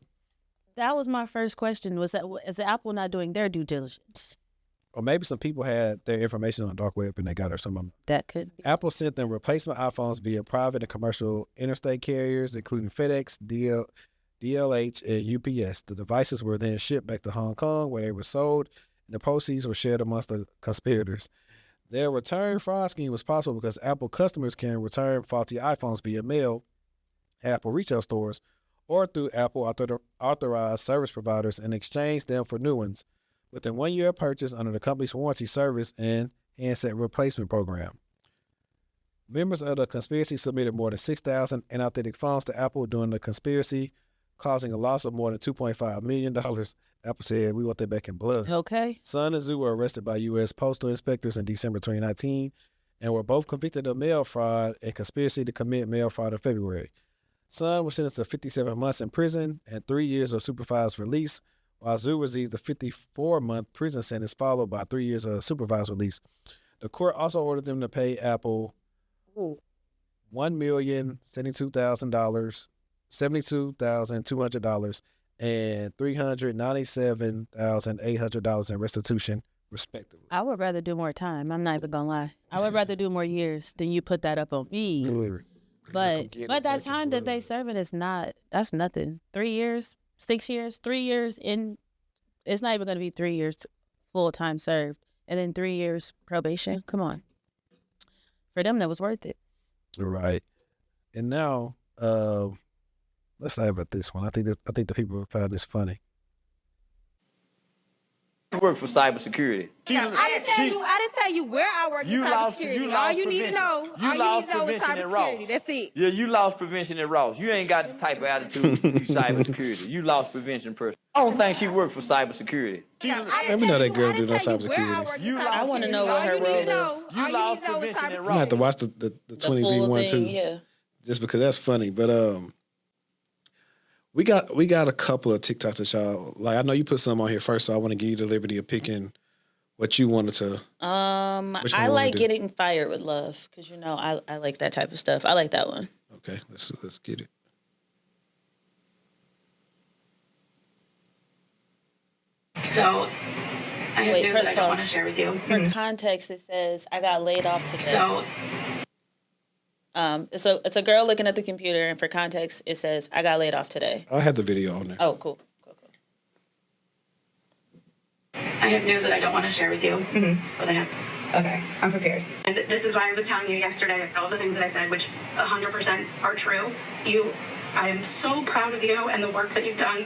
that was my first question. Was that is Apple not doing their due diligence? Or maybe some people had their information on the dark web and they got it or something. That could be. Apple sent them replacement iPhones via private and commercial interstate carriers, including FedEx, DLH, and UPS. The devices were then shipped back to Hong Kong, where they were sold, and the proceeds were shared amongst the conspirators. Their return fraud scheme was possible because Apple customers can return faulty iPhones via mail, Apple retail stores, or through Apple authorized service providers and exchange them for new ones. within 1 year of purchase under the company's warranty service and handset replacement program. Members of the conspiracy submitted more than 6,000 inauthentic phones to Apple during the conspiracy, causing a loss of more than $2.5 million. Apple said, we want that back in blood. Okay. Sun and Zhu were arrested by U.S. postal inspectors in December 2019 and were both convicted of mail fraud and conspiracy to commit mail fraud in February. Sun was sentenced to 57 months in prison and 3 years of supervised release, while Zhu received a 54-month prison sentence followed by 3 years of supervised release. The court also ordered them to pay Apple $1,072,000, $72,200, and $397,800 in restitution, respectively. I would rather do more time. I'm not even gonna lie. I would rather do more years than you put that up on me. But that time that they serving is that's nothing. 3 years, 6 years, 3 years in. It's not even gonna be 3 years full time served, and then 3 years probation. Come on. For them, that was worth it. Right. And now, let's talk about this one. I think the people found this funny. You work for cybersecurity. I didn't tell you where I work in cybersecurity. All you need to know is cybersecurity. That's it. Yeah, you lost prevention at Ross. You ain't got the type of attitude to do cybersecurity. You lost prevention person. I don't think she worked for cybersecurity. And we know that girl do no cybersecurity. I want to know what her role is. You lost prevention at I'm Ross. gonna have to watch the 20v1 too. Yeah. Just because that's funny. But we got a couple of TikToks that y'all like. I know you put some on here first, so I want to give you the liberty of picking what you wanted to. I like getting fired with love because I like that type of stuff. I like that one. Okay, let's get it. So I have news that I don't want to share with you. For context, it says I got laid off today. So it's a girl looking at the computer, and for context, it says I got laid off today. I have the video on there. Oh, cool. I have news that I don't want to share with you, but I have to. Okay, I'm prepared. And this is why I was telling you yesterday all the things that I said, which 100% are true. I am so proud of you and the work that you've done.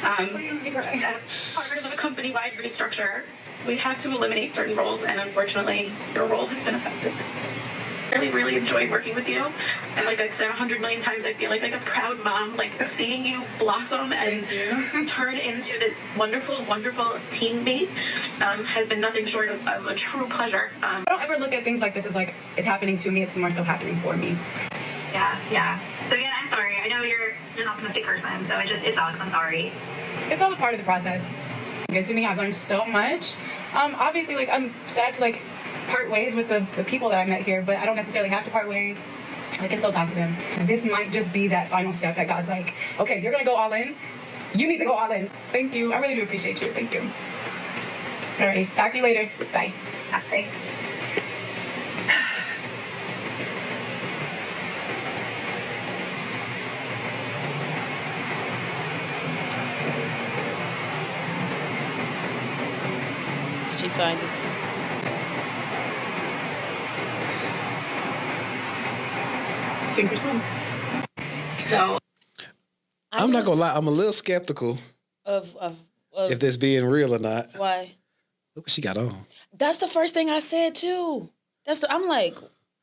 As part of a company-wide restructure, we have to eliminate certain roles, and unfortunately, your role has been affected. Really, really enjoyed working with you. And like I've said 100 million times, I feel like a proud mom, like seeing you blossom and turn into this wonderful, wonderful teammate has been nothing short of a true pleasure. I don't ever look at things like this as like it's happening to me, it's more so happening for me. Yeah. So again, I'm sorry. I know you're an optimistic person, so it sucks. I'm sorry. It's all a part of the process. Good to me. I've learned so much. Obviously, like I'm sad to like part ways with the people that I met here, but I don't necessarily have to part ways. I can still talk to them. This might just be that final step that God's like, okay, you're gonna go all in. You need to go all in. Thank you. I really do appreciate you. Thank you. All right. Talk to you later. Bye. Bye. She find it. Sink or swim. So I'm not gonna lie, I'm a little skeptical of if this being real or not. Why? Look what she got on. That's the first thing I said too. I'm like,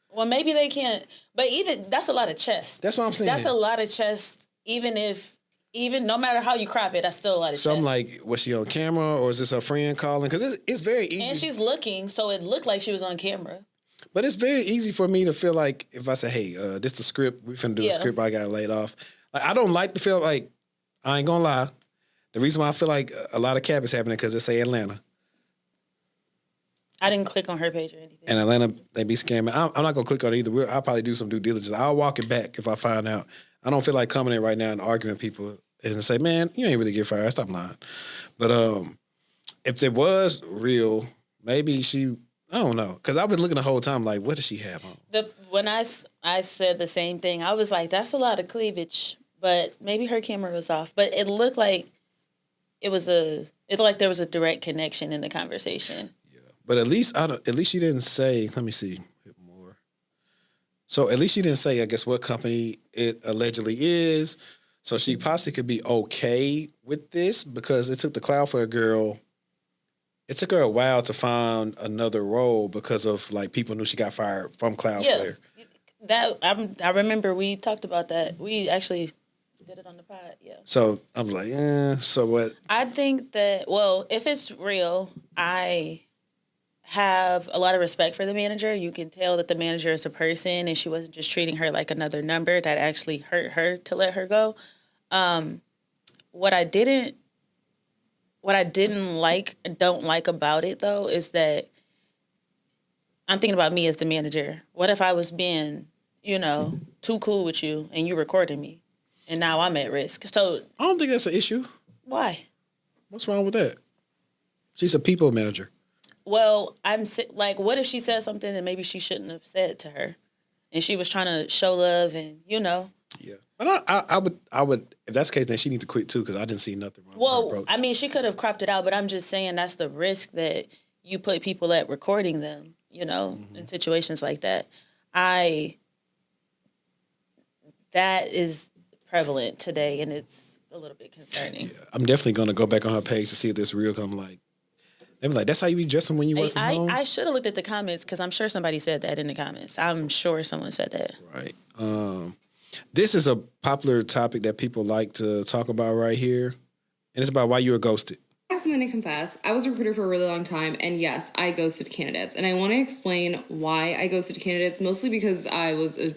well, maybe they can't. But even that's a lot of chest. That's what I'm saying. That's a lot of chest. Even no matter how you crop it, that's still a lot of chest. So I'm like, was she on camera or is this her friend calling? Because it's very easy. And she's looking, so it looked like she was on camera. But it's very easy for me to feel like if I say, hey, this the script, we finna do a script, I got laid off. Like, I don't like to feel like, I ain't gonna lie. The reason why I feel like a lot of cap is happening because it say Atlanta. I didn't click on her page or anything. And Atlanta, they be scamming. I'm not gonna click on it either. I'll probably do some due diligence. I'll walk it back if I find out. I don't feel like coming in right now and arguing with people and say, man, you ain't really get fired. Stop lying. But if it was real, maybe she, I don't know. Because I've been looking the whole time like, what does she have on? When I said the same thing, I was like, that's a lot of cleavage. But maybe her camera was off. But it looked like there was a direct connection in the conversation. Yeah. But at least she didn't say, let me see more. So at least she didn't say, I guess, what company it allegedly is. So she possibly could be okay with this because it took the cloud for a girl it took her a while to find another role because of like people knew she got fired from Cloudflare. That I remember we talked about that. We actually did it on the pod. Yeah. So I'm like, so what? I think that if it's real, I have a lot of respect for the manager. You can tell that the manager is a person, and she wasn't just treating her like another number that actually hurt her to let her go. What I didn't don't like about it though is that I'm thinking about me as the manager. What if I was being, too cool with you and you recording me, and now I'm at risk? So I don't think that's an issue. Why? What's wrong with that? She's a people manager. Well, like, what if she said something that maybe she shouldn't have said to her, and she was trying to show love, and Yeah, but I would. If that's the case, then she needs to quit too because I didn't see nothing wrong. With her approach. I mean, she could have cropped it out, but I'm just saying that's the risk that you put people at recording them. In situations like that, that is prevalent today, and it's a little bit concerning. Yeah, I'm definitely gonna go back on her page to see if this real. Cause I'm like. They be like, that's how you be dressing when you work from home? I should have looked at the comments because I'm sure somebody said that in the comments. I'm sure someone said that. Right. This is a popular topic that people like to talk about right here. And it's about why you were ghosted. I have something to confess. I was a recruiter for a really long time. And yes, I ghosted candidates. And I want to explain why I ghosted candidates, mostly because I was a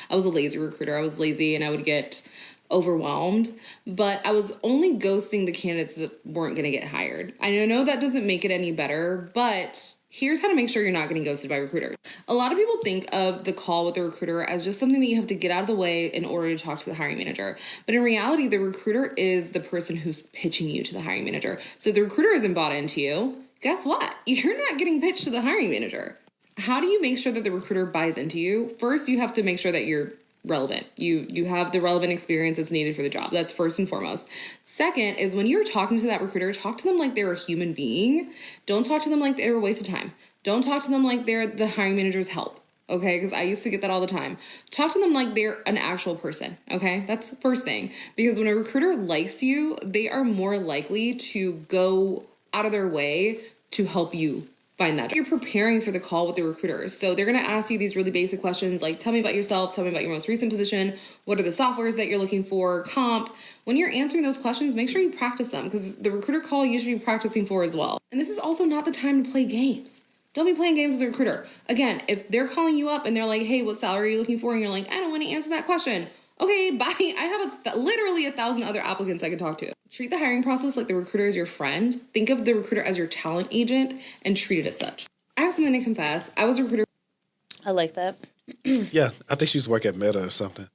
lazy recruiter. I was lazy and I would get overwhelmed, but I was only ghosting the candidates that weren't going to get hired. I know that doesn't make it any better, but here's how to make sure you're not getting ghosted by recruiters. A lot of people think of the call with the recruiter as just something that you have to get out of the way in order to talk to the hiring manager. But in reality, the recruiter is the person who's pitching you to the hiring manager. So if the recruiter isn't bought into you, guess what? You're not getting pitched to the hiring manager. How do you make sure that the recruiter buys into you? First, you have to make sure that you're relevant. You have the relevant experience that's needed for the job. That's first and foremost. Second is when you're talking to that recruiter, talk to them like they're a human being. Don't talk to them like they're a waste of time. Don't talk to them like they're the hiring manager's help. Okay, because I used to get that all the time. Talk to them like they're an actual person. Okay, that's the first thing. Because when a recruiter likes you, they are more likely to go out of their way to help you find that job. You're preparing for the call with the recruiters. So they're going to ask you these really basic questions like, tell me about yourself, tell me about your most recent position, what are the softwares that you're looking for, comp. When you're answering those questions, make sure you practice them because the recruiter call you should be practicing for as well. And this is also not the time to play games. Don't be playing games with the recruiter. Again, if they're calling you up and they're like, hey, what salary are you looking for? And you're like, I don't want to answer that question. Okay, bye. I have literally 1,000 other applicants I could talk to. Treat the hiring process like the recruiter is your friend. Think of the recruiter as your talent agent and treat it as such. I have something to confess. I was a recruiter. I like that. Yeah, I think she used to work at Meta or something.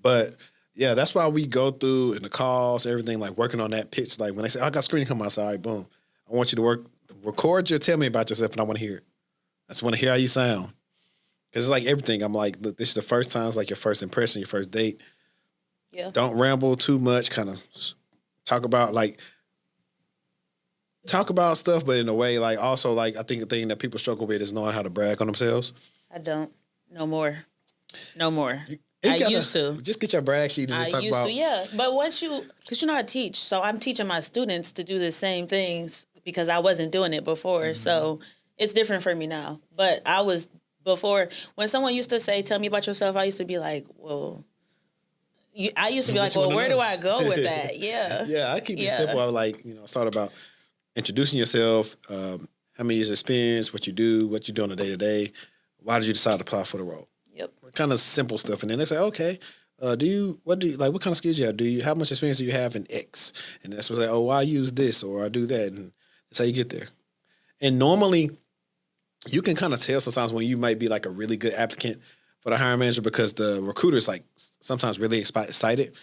But yeah, that's why we go through in the calls, everything, like working on that pitch. Like when they say, I got screening come outside, all right, boom. I want you to record you, tell me about yourself, and I want to hear it. I just want to hear how you sound. Because it's like everything. I'm like, look, this is the first time. It's like your first impression, your first date. Yeah. Don't ramble too much. Kind of talk about stuff, but in a way, like also like I think the thing that people struggle with is knowing how to brag on themselves. I don't. No more. I used to. Just get your brag sheet and just talk about. Yeah. But because I teach, so I'm teaching my students to do the same things because I wasn't doing it before. Mm-hmm. So it's different for me now. But I was before, when someone used to say, tell me about yourself, I used to be like, well, I used to be like, well, where do I go with that? Yeah. Yeah, I keep it simple. I like, start about introducing yourself, how many years experience, what you do on a day-to-day. Why did you decide to apply for the role? Yep. Kind of simple stuff. And then they say, okay, what kind of skills you have? How much experience do you have in X? And that's what they say, oh, well, I use this or I do that. And that's how you get there. And normally you can kind of tell sometimes when you might be like a really good applicant for the hiring manager because the recruiter's like sometimes really excited.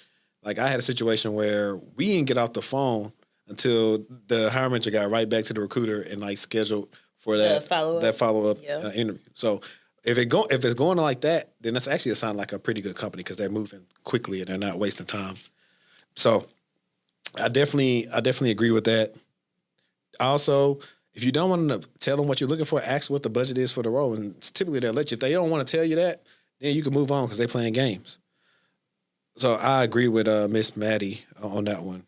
Like I had a situation where we didn't get off the phone until the hiring manager got right back to the recruiter and like scheduled for that follow-up interview. So if it's going like that, then that's actually a sign like a pretty good company because they're moving quickly and they're not wasting time. So I definitely agree with that. Also, if you don't want to tell them what you're looking for, ask what the budget is for the role. And typically they'll let you. If they don't want to tell you that, then you can move on because they're playing games. So I agree with Miss Maddie on that one.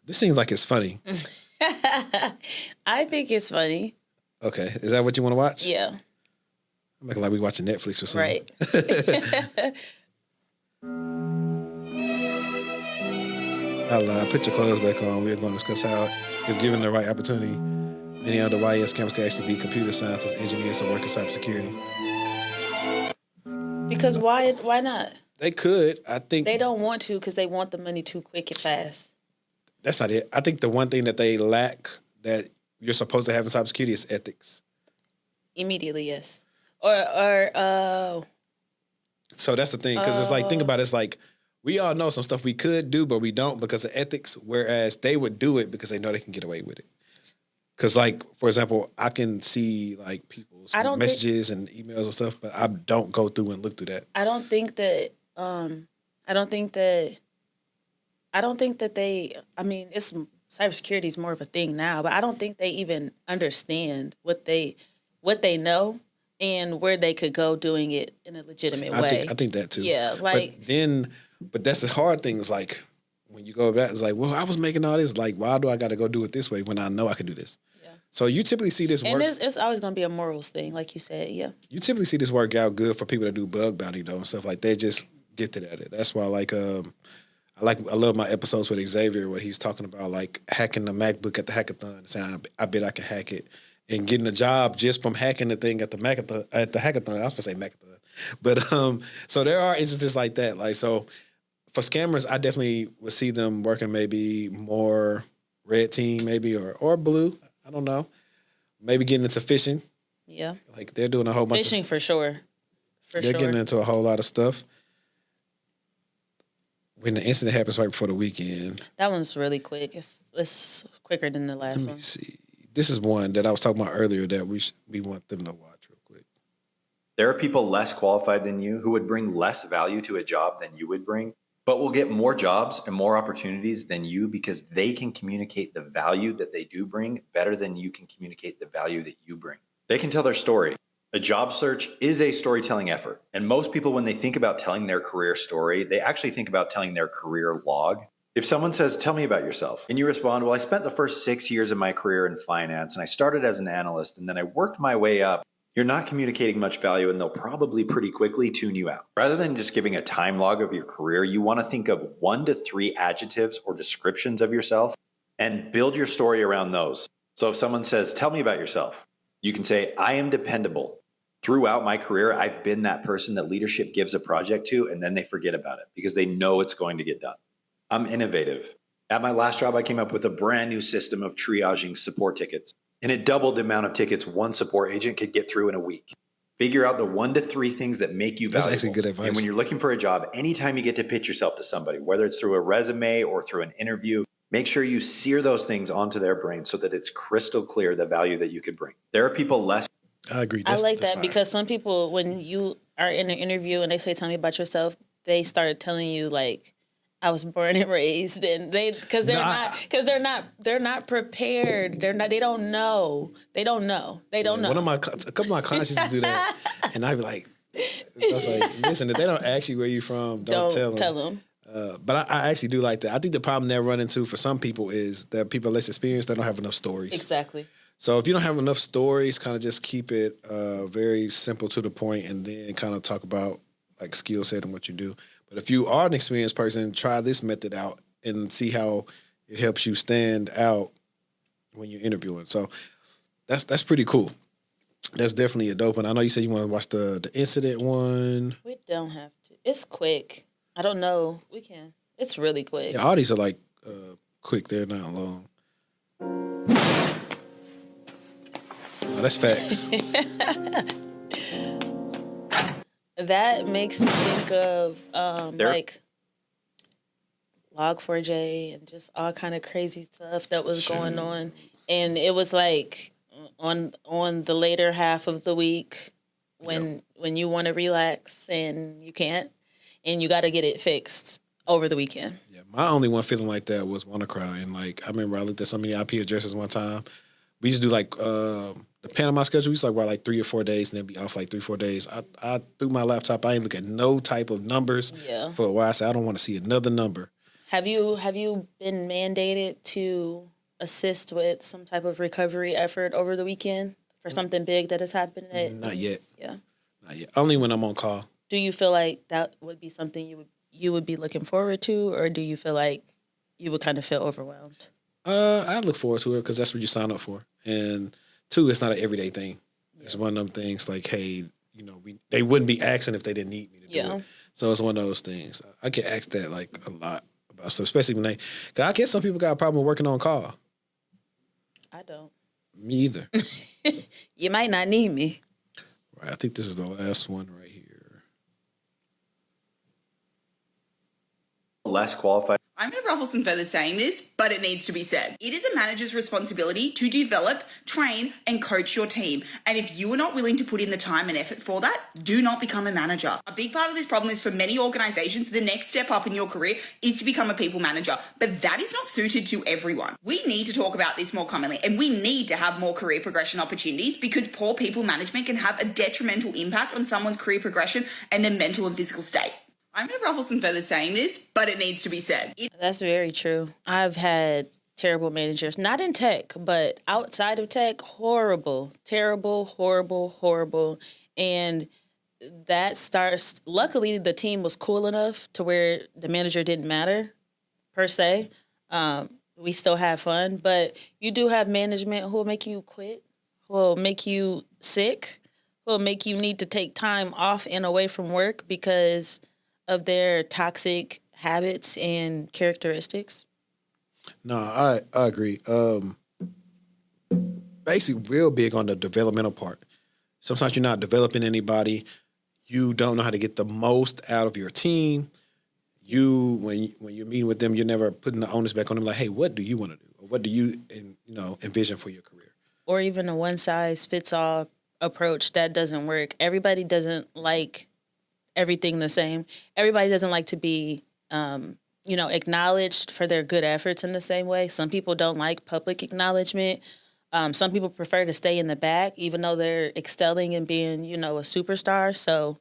This seems like it's funny. I think it's funny. Okay, is that what you want to watch? Yeah. I'm making like we watching Netflix or something. Right. I'll put your clothes back on. We're going to discuss how, if given the right opportunity, many other YS campus can actually be computer scientists, engineers, or work in cybersecurity. Because why not? They could. I think they don't want to because they want the money too quick and fast. That's not it. I think the one thing that they lack that you're supposed to have in cybersecurity is ethics. Immediately, yes. So that's the thing, because it's like, think about it, it's like, we all know some stuff we could do, but we don't because of ethics, whereas they would do it because they know they can get away with it. Because, like, for example, I can see, like, people's messages and emails and stuff, but I don't go through and look through that. I don't think that they, I mean, cybersecurity is more of a thing now, but I don't think they even understand what they know and where they could go doing it in a legitimate way. I think that too. Yeah, like. But that's the hard thing is like, when you go back, it's like, well, I was making all this. Like, why do I got to go do it this way when I know I can do this? Yeah. So you typically see this work. And it's always going to be a morals thing, like you said, yeah. You typically see this work out good for people that do bug bounty, though, and stuff like they just get at it. That's why, I love my episodes with Xavier where he's talking about, like, hacking the MacBook at the hackathon and saying, I bet I can hack it. And getting a job just from hacking the thing at the hackathon. I was going to say Macathon. But, so there are instances like that. Like, so for scammers, I definitely would see them working maybe more red team, maybe, or blue. I don't know. Maybe getting into phishing. Yeah. Like, they're doing a whole bunch of... Phishing for sure. They're getting into a whole lot of stuff. When the incident happens right before the weekend. That one's really quick. It's quicker than the last one. Let me see. This is one that I was talking about earlier that we want them to watch real quick. There are people less qualified than you who would bring less value to a job than you would bring, but will get more jobs and more opportunities than you because they can communicate the value that they do bring better than you can communicate the value that you bring. They can tell their story. A job search is a storytelling effort. And most people, when they think about telling their career story, they actually think about telling their career log. If someone says, tell me about yourself, and you respond, well, I spent the first 6 years of my career in finance, and I started as an analyst, and then I worked my way up, you're not communicating much value, and they'll probably pretty quickly tune you out. Rather than just giving a time log of your career, you want to think of 1 to 3 adjectives or descriptions of yourself and build your story around those. So if someone says, tell me about yourself, you can say, I am dependable. Throughout my career, I've been that person that leadership gives a project to, and then they forget about it because they know it's going to get done. I'm innovative. At my last job, I came up with a brand new system of triaging support tickets, and it doubled the amount of tickets one support agent could get through in a week. Figure out the 1 to 3 things that make you valuable. That's actually good advice. And when you're looking for a job, anytime you get to pitch yourself to somebody, whether it's through a resume or through an interview, make sure you sear those things onto their brain so that it's crystal clear the value that you could bring. There are people less. I agree. I like that because some people, when you are in an interview and they say, tell me about yourself, they start telling you, like, I was born and raised, and they're not prepared. They don't know. A couple of my clients used to do that, and I'd be like, listen, if they don't ask you where you from, don't tell them. But I actually do like that. I think the problem they run into for some people is that people are less experienced, they don't have enough stories. Exactly. So if you don't have enough stories, kind of just keep it very simple to the point, and then kind of talk about like skill set and what you do. But if you are an experienced person, try this method out and see how it helps you stand out when you're interviewing. So that's pretty cool. That's definitely a dope one. I know you said you want to watch the incident one. We don't have to. It's quick. I don't know. We can. It's really quick. Yeah, all these are like quick. They're not long. Oh, that's facts. That makes me think of like Log4j and just all kind of crazy stuff that was going on. And it was like on the later half of the week when you want to relax and you can't, and you got to get it fixed over the weekend. Yeah, my only one feeling like that was WannaCry. And like I remember I looked at so many IP addresses one time. We used to do like the Panama schedule. We used to work like 3 or 4 days and then be off like 3-4 days. I threw my laptop. I ain't look at no type of numbers for a while. I said I don't want to see another number. Have you been mandated to assist with some type of recovery effort over the weekend for something big that has happened? Not yet. Yeah. Not yet. Only when I'm on call. Do you feel like that would be something you would be looking forward to, or do you feel like you would kind of feel overwhelmed? I look forward to it because that's what you sign up for. And 2, it's not an everyday thing. Yeah. It's one of them things like, hey, they wouldn't be asking if they didn't need me to do it. So it's one of those things. I get asked that like a lot about stuff, especially when because I guess some people got a problem with working on call. I don't. Me either. You might not need me. Right. I think this is the last one right here. Less qualified. I'm going to ruffle some feathers saying this, but it needs to be said. It is a manager's responsibility to develop, train, and coach your team. And if you are not willing to put in the time and effort for that, do not become a manager. A big part of this problem is for many organizations, the next step up in your career is to become a people manager. But that is not suited to everyone. We need to talk about this more commonly, and we need to have more career progression opportunities because poor people management can have a detrimental impact on someone's career progression and their mental and physical state. I'm going to ruffle some feathers saying this, but it needs to be said. That's very true. I've had terrible managers, not in tech, but outside of tech, horrible, terrible, horrible. And that starts, luckily the team was cool enough to where the manager didn't matter, per se. We still have fun, but you do have management who will make you quit, who will make you sick, who will make you need to take time off and away from work because of their toxic habits and characteristics. No, I agree. Basically, real big on the developmental part. Sometimes you're not developing anybody. You don't know how to get the most out of your team. When you're meeting with them, you're never putting the onus back on them. Like, hey, what do you want to do? Or what do you envision for your career? Or even a one-size-fits-all approach that doesn't work. Everybody doesn't like everything the same. Everybody doesn't like to be, acknowledged for their good efforts in the same way. Some people don't like public acknowledgement. Some people prefer to stay in the back, even though they're excelling and being, a superstar. So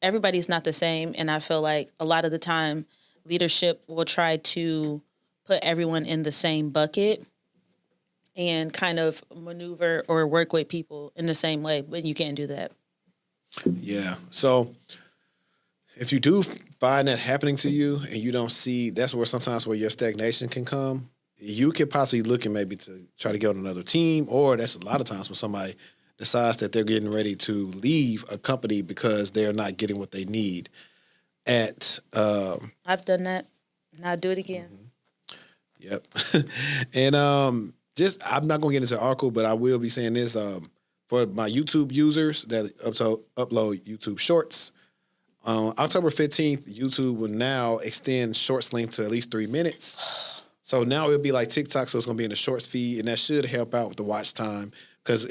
everybody's not the same. And I feel like a lot of the time leadership will try to put everyone in the same bucket and kind of maneuver or work with people in the same way, but you can't do that. Yeah. So if you do find that happening to you and you don't see, that's where sometimes where your stagnation can come. You could possibly look and maybe to try to get on another team, or that's a lot of times when somebody decides that they're getting ready to leave a company because they're not getting what they need. I've done that, and I'll do it again. Mm-hmm. Yep. And I'm not going to get into the article, but I will be saying this for my YouTube users that upload YouTube Shorts. On October 15th, YouTube will now extend Shorts length to at least 3 minutes. So now it'll be like TikTok, so it's going to be in the Shorts feed, and that should help out with the watch time. Because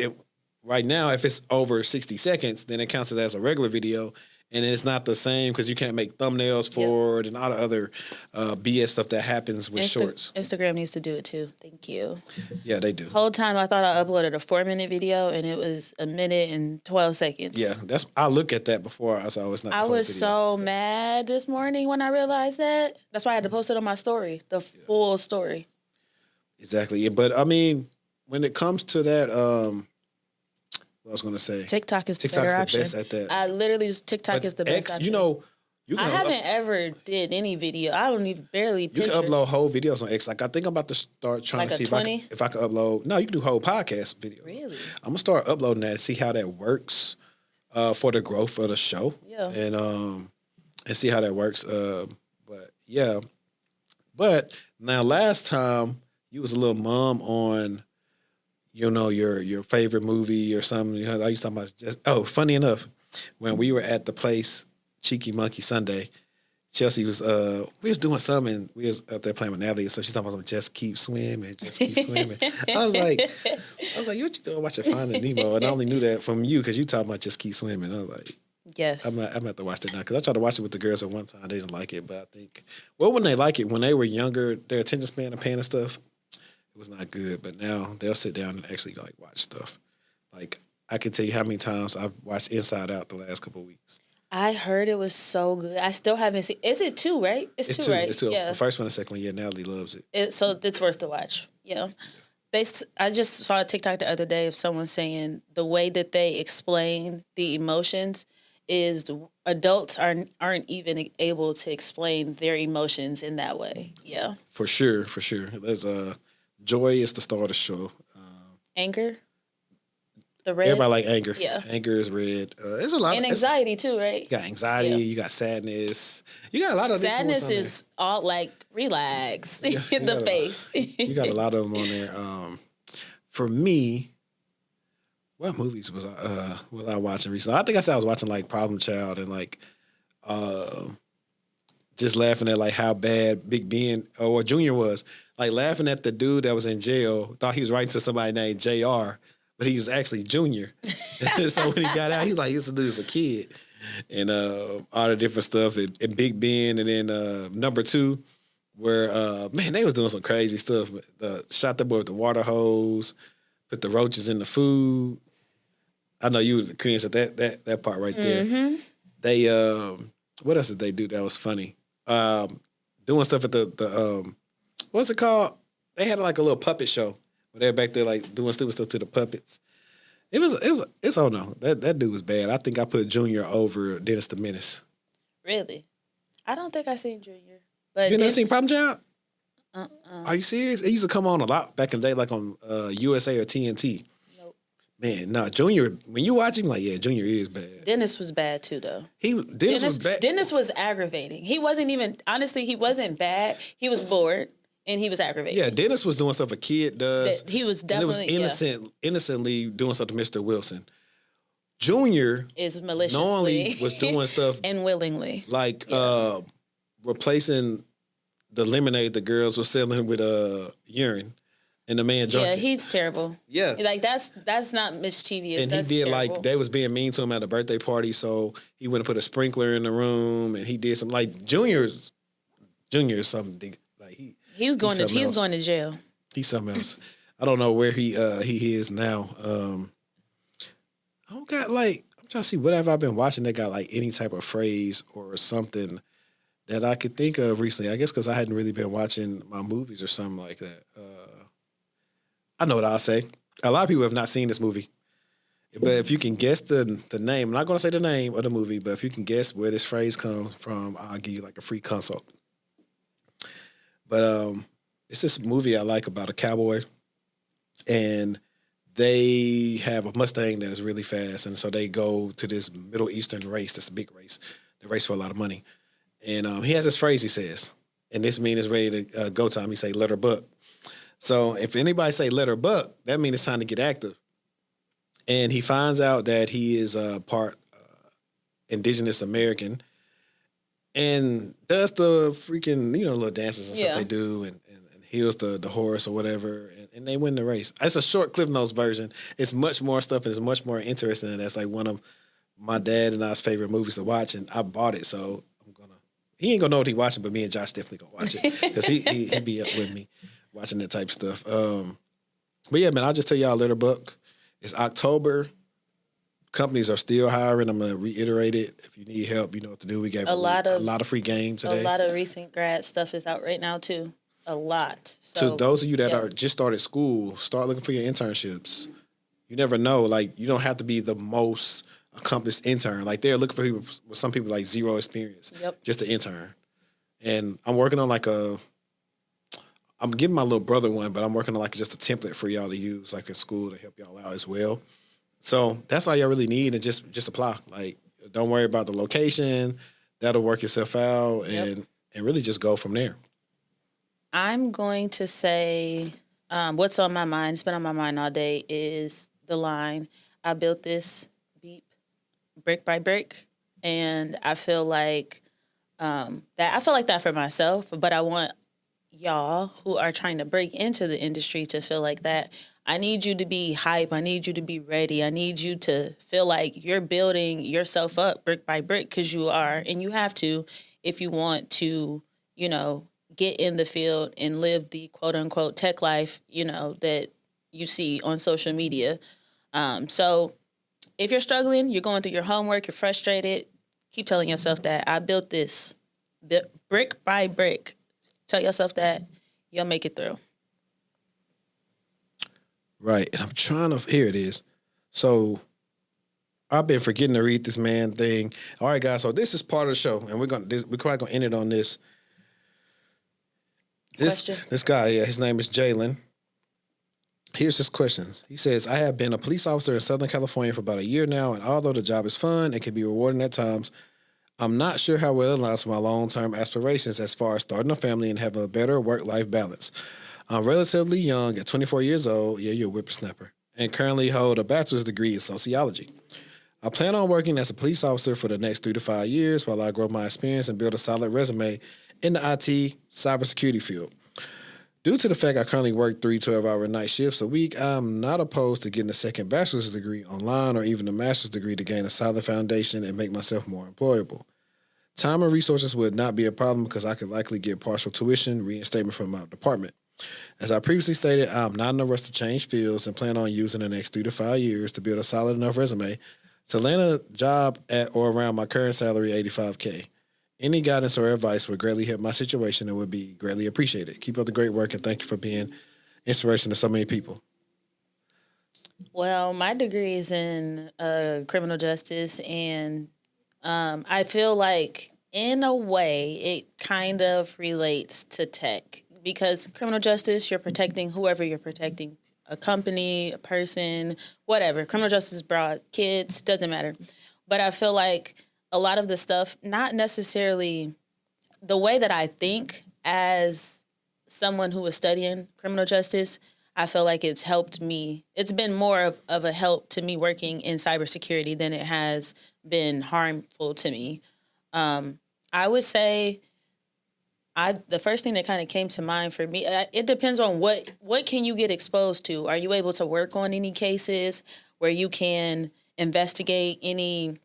right now, if it's over 60 seconds, then it counts as a regular video, and it's not the same because you can't make thumbnails for it and all the other BS stuff that happens with Shorts. Instagram needs to do it too. Thank you. Yeah, they do. Whole time I thought I uploaded a 4-minute video and it was 1 minute and 12 seconds. Yeah, I look at that before I saw it's not. I was so mad this morning when I realized that. That's why I had to post it on my story, the full story. Exactly, but I mean, when it comes to that. What I was going to say. TikTok is the better option. Best at that. I literally just TikTok is the best option. I haven't ever did any video. I don't even barely picture. You can upload whole videos on X. Like I think I'm about to start trying to see if I can upload. No, you can do whole podcast videos. Really? I'm gonna start uploading that and see how that works for the growth of the show. Yeah. And see how that works. But now last time you was a little mum on. Your favorite movie or something. I used to talk about funny enough, when we were at the place, Cheeky Monkey Sunday, Chelsea was, we was doing something, and we was up there playing with Natalie, so she's talking about just keep swimming. I was like, what you doing watching Finding Nemo? And I only knew that from you because you talking about just keep swimming. I was like, yes. I'm going to have to watch it now because I tried to watch it with the girls at one time. They didn't like it, but I think, when they like it, when they were younger, their attention span and pain and stuff, it was not good, but now they'll sit down and actually watch stuff. Like I can tell you how many times I've watched Inside Out the last couple of weeks. I heard it was so good. I still haven't seen. Is it 2, right? It's two, right? It's 2. Yeah. The first one and the second one. Yeah, Natalie loves it. So it's worth the watch. Yeah. I just saw a TikTok the other day of someone saying the way that they explain the emotions is adults aren't even able to explain their emotions in that way. Yeah. For sure. There's joy is the start of the show. Anger. The red. Everybody like anger. Yeah. Anger is red. It's a lot. And anxiety too, right? You got anxiety. Yeah. You got sadness. You got a lot of sadness is all like relax in the face. You got a lot of them on there. For me, what movies was I watching recently? I think I said I was watching like Problem Child and like just laughing at like how bad Big Ben or Junior was. Like laughing at the dude that was in jail, thought he was writing to somebody named JR, but he was actually Junior. So when he got out, he was like, this dude's a kid. And all the different stuff. And Big Ben, and then number 2, where, man, they was doing some crazy stuff. Shot the boy with the water hose, put the roaches in the food. I know you was experienced at that part right there. Mm-hmm. They, what else did they do that was funny? Doing stuff at the what's it called? They had like a little puppet show where they were back there like doing stupid stuff to the puppets. It's oh no, that dude was bad. I think I put Junior over Dennis the Menace. Really? I don't think I seen Junior. But you never seen Problem Child? Are you serious? It used to come on a lot back in the day, like on USA or TNT. Nope. Man, no, Junior. When you watch him, like, yeah, Junior is bad. Dennis was bad too, though. Dennis was bad. Dennis was aggravating. He wasn't even honestly. He wasn't bad. He was bored. And he was aggravated. Yeah, Dennis was doing stuff a kid does. He was definitely innocently doing stuff to Mr. Wilson. Junior is maliciously knowingly was doing stuff and willingly, like replacing the lemonade the girls were selling with urine, and the man drank. Yeah, it. He's terrible. Yeah, like that's not mischievous. And that's he did terrible. like they was being mean to him at a birthday party, so he went and put a sprinkler in the room, and he did some like Junior is something like He's going to jail. He's something else. I don't know where he is now. I don't got like I'm trying to see what have I been watching that got like any type of phrase or something that I could think of recently. I guess because I hadn't really been watching my movies or something like that. I know what I'll say. A lot of people have not seen this movie. But if you can guess the name, I'm not going to say the name of the movie, but if you can guess where this phrase comes from, I'll give you like a free consult. But it's this movie I like about a cowboy, and they have a Mustang that is really fast, and so they go to this Middle Eastern race, this big race. They race for a lot of money. And he has this phrase he says, and this means it's ready to go time. He say, let her buck. So if anybody say let her buck, that means it's time to get active. And he finds out that he is part indigenous American, and does the freaking, little dances and stuff they do, and heals the horse or whatever, and they win the race. It's a short Cliff Notes version. It's much more stuff, and it's much more interesting, and that's like one of my dad and I's favorite movies to watch, and I bought it, so he ain't gonna know what he watching, but me and Josh definitely gonna watch it, because he be up with me watching that type of stuff. But yeah, man, I'll just tell y'all a little book. It's October. Companies are still hiring. I'm going to reiterate it. If you need help, you know what to do. We gave a lot of free games today. A lot of recent grad stuff is out right now, too. A lot. So, to those of you that are just started school, start looking for your internships. You never know. Like, you don't have to be the most accomplished intern. Like, they're looking for people, with some people like zero experience. Yep. Just an intern. And I'm working on I'm giving my little brother one, but I'm working on just a template for y'all to use like in school to help y'all out as well. So that's all y'all really need, and just apply. Like, don't worry about the location. That'll work itself out, and really just go from there. I'm going to say what's on my mind, it's been on my mind all day, is the line, I built this beep brick by brick, and I feel like that for myself, but I want y'all who are trying to break into the industry to feel like that. I need you to be hype. I need you to be ready. I need you to feel like you're building yourself up brick by brick, because you are, and you have to if you want to, get in the field and live the quote unquote tech life, that you see on social media. So if you're struggling, you're going through your homework, you're frustrated, keep telling yourself that I built this brick by brick. Tell yourself that you'll make it through. Right. And I'm trying to, here it is. So I've been forgetting to read this man thing. All right, guys. So this is part of the show, and we're probably gonna end it on this. This guy, his name is Jalen. Here's his questions. He says, I have been a police officer in Southern California for about a year now, and although the job is fun and can be rewarding at times, I'm not sure how well it aligns with my long-term aspirations as far as starting a family and having a better work-life balance. I'm relatively young at 24 years old. Yeah, you're a whippersnapper. And currently hold a bachelor's degree in sociology. I plan on working as a police officer for the next 3 to 5 years while I grow my experience and build a solid resume in the IT cybersecurity field. Due to the fact I currently work 3 12-hour night shifts a week, I'm not opposed to getting a second bachelor's degree online or even a master's degree to gain a solid foundation and make myself more employable. Time and resources would not be a problem because I could likely get partial tuition reinstatement from my department. As I previously stated, I'm not in a rush to change fields and plan on using the next 3 to 5 years to build a solid enough resume to land a job at or around my current salary, $85K. Any guidance or advice would greatly help my situation and would be greatly appreciated. Keep up the great work, and thank you for being inspiration to so many people. Well, my degree is in criminal justice, and I feel like, in a way, it kind of relates to tech. Because criminal justice, you're protecting whoever you're protecting. A company, a person, whatever. Criminal justice is broad. Kids, doesn't matter. But I feel like a lot of the stuff, not necessarily the way that I think as someone who is studying criminal justice, I feel like it's helped me. It's been more of a help to me working in cybersecurity than it has been harmful to me. I would say the first thing that kind of came to mind for me, it depends on what can you get exposed to. Are you able to work on any cases where you can investigate any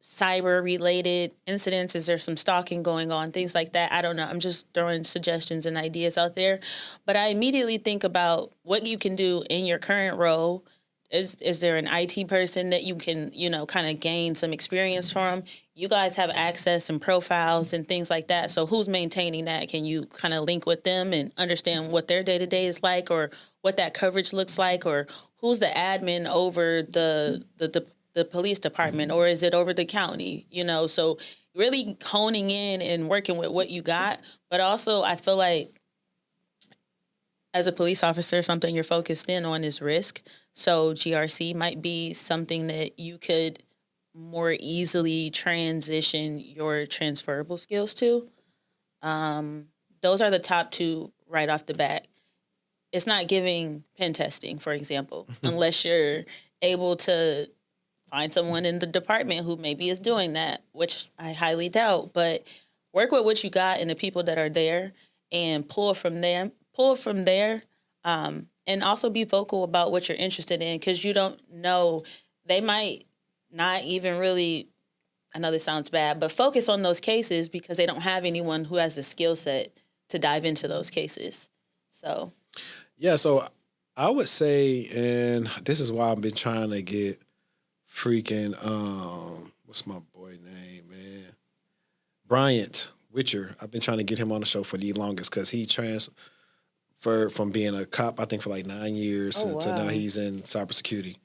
cyber-related incidents? Is there some stalking going on? Things like that. I don't know. I'm just throwing suggestions and ideas out there. But I immediately think about what you can do in your current role. Is there an IT person that you can, kind of gain some experience from? You guys have access and profiles and things like that. So who's maintaining that? Can you kind of link with them and understand what their day-to-day is like, or what that coverage looks like, or who's the admin over the police department, or is it over the county? So really honing in and working with what you got. But also, I feel like as a police officer, something you're focused in on is risk. So GRC might be something that you could more easily transition your transferable skills to. Those are the top 2 right off the bat. It's not giving pen testing, for example, unless you're able to find someone in the department who maybe is doing that, which I highly doubt. But work with what you got and the people that are there, and pull from there. And also be vocal about what you're interested in, because you don't know. They might not even really, I know this sounds bad, but focus on those cases because they don't have anyone who has the skill set to dive into those cases. So. Yeah, so I would say, and this is why I've been trying to get freaking, what's my boy name, man? Bryant Witcher. I've been trying to get him on the show for the longest because he from being a cop, I think, for like 9 years to now he's in cybersecurity.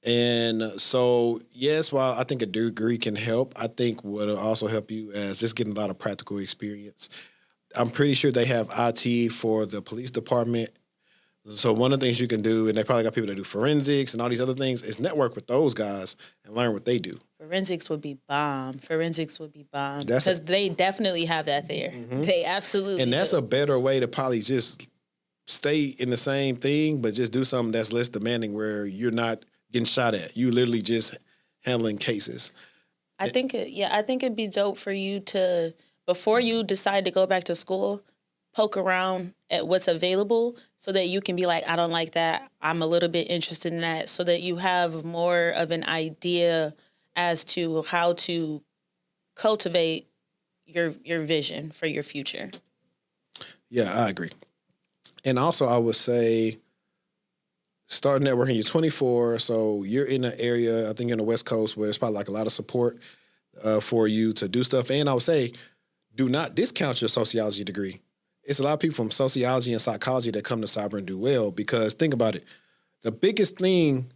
And so, yes, while I think a degree can help, I think what will also help you is just getting a lot of practical experience. I'm pretty sure they have IT for the police department. So one of the things you can do, and they probably got people that do forensics and all these other things, is network with those guys and learn what they do. Forensics would be bomb. Because they definitely have that there. Mm-hmm. They absolutely And that's a better way to probably just stay in the same thing, but just do something that's less demanding where you're not getting shot at. You literally just handling cases. I think it'd be dope for you to, before you decide to go back to school, poke around at what's available so that you can be like, I don't like that. I'm a little bit interested in that, so that you have more of an idea as to how to cultivate your vision for your future. Yeah, I agree. And also, I would say start networking. You're 24, so you're in an area, I think in the West Coast, where there's probably like a lot of support for you to do stuff. And I would say, do not discount your sociology degree. It's a lot of people from sociology and psychology that come to cyber and do well, because think about it. the biggest thing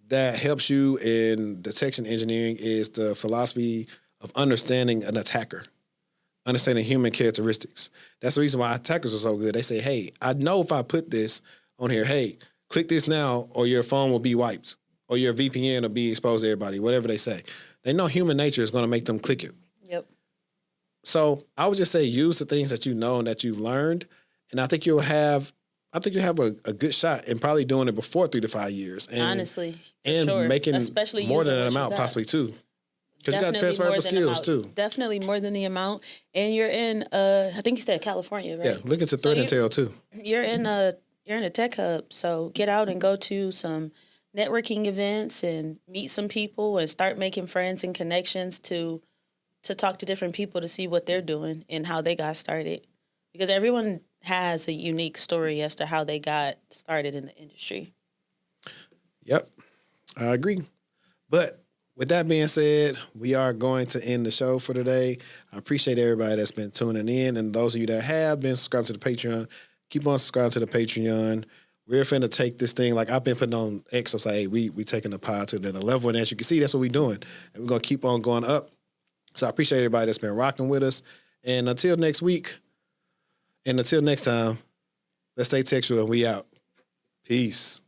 that helps you in detection engineering is the philosophy of understanding an attacker, understanding human characteristics. That's the reason why attackers are so good. They say, hey, I know if I put this on here, hey, click this now or your phone will be wiped or your VPN will be exposed to everybody, whatever they say. They know human nature is going to make them click it. Yep. So I would just say use the things that you know and that you've learned, and I think you'll have a good shot in probably doing it before 3 to 5 years. And, honestly, and sure. making Especially more than an using what you amount got. possibly too. Because you got Definitely transferable more than skills amount. too. Definitely more than the amount. And you're in I think you said California, right? Yeah, look into threat intel too. You're in a tech hub, so get out and go to some networking events and meet some people and start making friends and connections to talk to different people to see what they're doing and how they got started. Because everyone has a unique story as to how they got started in the industry. Yep, I agree. But with that being said, we are going to end the show for today. I appreciate everybody that's been tuning in, and those of you that have been subscribed to the Patreon, keep on subscribing to the Patreon. We're finna take this thing, like I've been putting on X, I'm saying, hey, we taking the pod to another level, and as you can see, that's what we're doing. And we're gonna keep on going up. So I appreciate everybody that's been rocking with us. And until next week, and until next time, let's stay textual and we out. Peace.